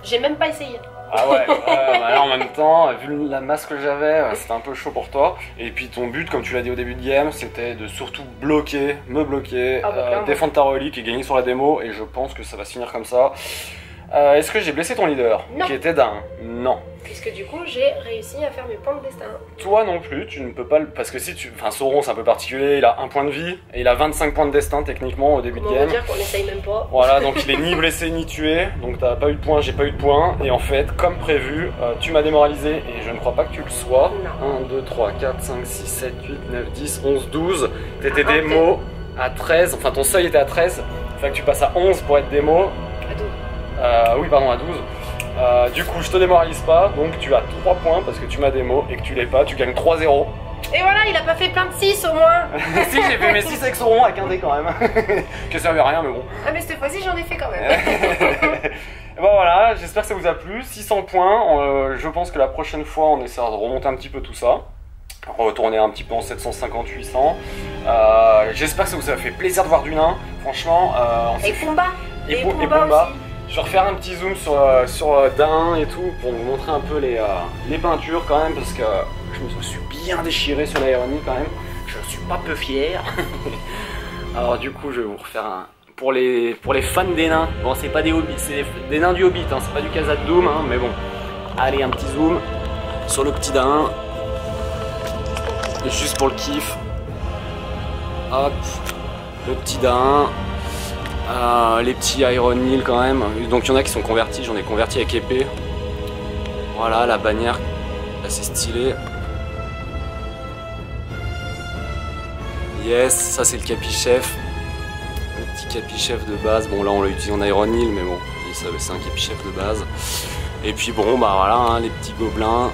J'ai même pas essayé. Ah ouais, bah là en même temps, vu la masse que j'avais, c'était un peu chaud pour toi. Et puis ton but, comme tu l'as dit au début de game, c'était de surtout me bloquer, défendre ta relique et gagner sur la démo. Et je pense que ça va se finir comme ça. Est-ce que j'ai blessé ton leader? Non. Qui était d'un? Non. Puisque du coup, j'ai réussi à faire mes points de destin. Toi non plus, tu ne peux pas le... Parce que si tu... Enfin, Sauron, c'est un peu particulier, il a 1 point de vie, et il a 25 points de destin, techniquement, au début de game. On va dire qu'on essaye même pas. Voilà, donc il est ni blessé ni tué, donc t'as pas eu de points, j'ai pas eu de points, et en fait, comme prévu, tu m'as démoralisé, et je ne crois pas que tu le sois. Non. 1, 2, 3, 4, 5, 6, 7, 8, 9, 10, 11, 12. T'étais démo à 13, enfin ton seuil était à 13, il fallait que tu passes à 11 pour être démo. À 12. Oui, pardon, à 12. Du coup, je te démoralise pas, donc tu as 3 points parce que tu m'as démo et que tu l'es pas, tu gagnes 3-0. Et voilà, il a pas fait plein de 6 au moins. Si, j'ai fait mes 6 avec Sauron avec un dé quand même. Que ça servait à rien, mais bon. Ah, mais cette fois-ci, j'en ai fait quand même. Bon voilà, j'espère que ça vous a plu. 600 points, je pense que la prochaine fois, on essaiera de remonter un petit peu tout ça. Retourner un petit peu en 750-800. J'espère que ça vous a fait plaisir de voir du nain. Franchement, Et Pumba. Et Pumba Pumba. aussi. Je vais refaire un petit zoom sur Dain et tout pour vous montrer un peu les peintures quand même parce que je me suis bien déchiré sur l'aéronie quand même. Je suis pas peu fier. Alors du coup je vais vous refaire un... Pour les fans des nains, bon c'est pas des hobbits, c'est des nains du Hobbit, hein, c'est pas du Khazad Dûm, hein, mais bon. Allez un petit zoom sur le petit Dain. Juste pour le kiff. Hop, le petit Dain. Les petits Iron Hill quand même, donc il y en a qui sont convertis, j'en ai converti avec épée. Voilà la bannière, assez stylée. Yes, ça c'est le capi-chef. Le petit capi-chef de base, bon là on l'a utilisé en Iron Hill mais bon, c'est un capi-chef de base. Et puis bon bah voilà, hein, les petits gobelins.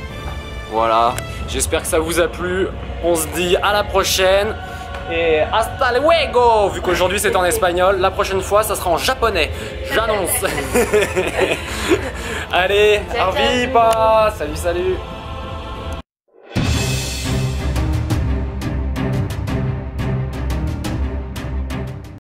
Voilà, j'espère que ça vous a plu, on se dit à la prochaine. Et hasta luego, vu qu'aujourd'hui c'est en espagnol, la prochaine fois ça sera en japonais, j'annonce. Allez, arriba, salut salut.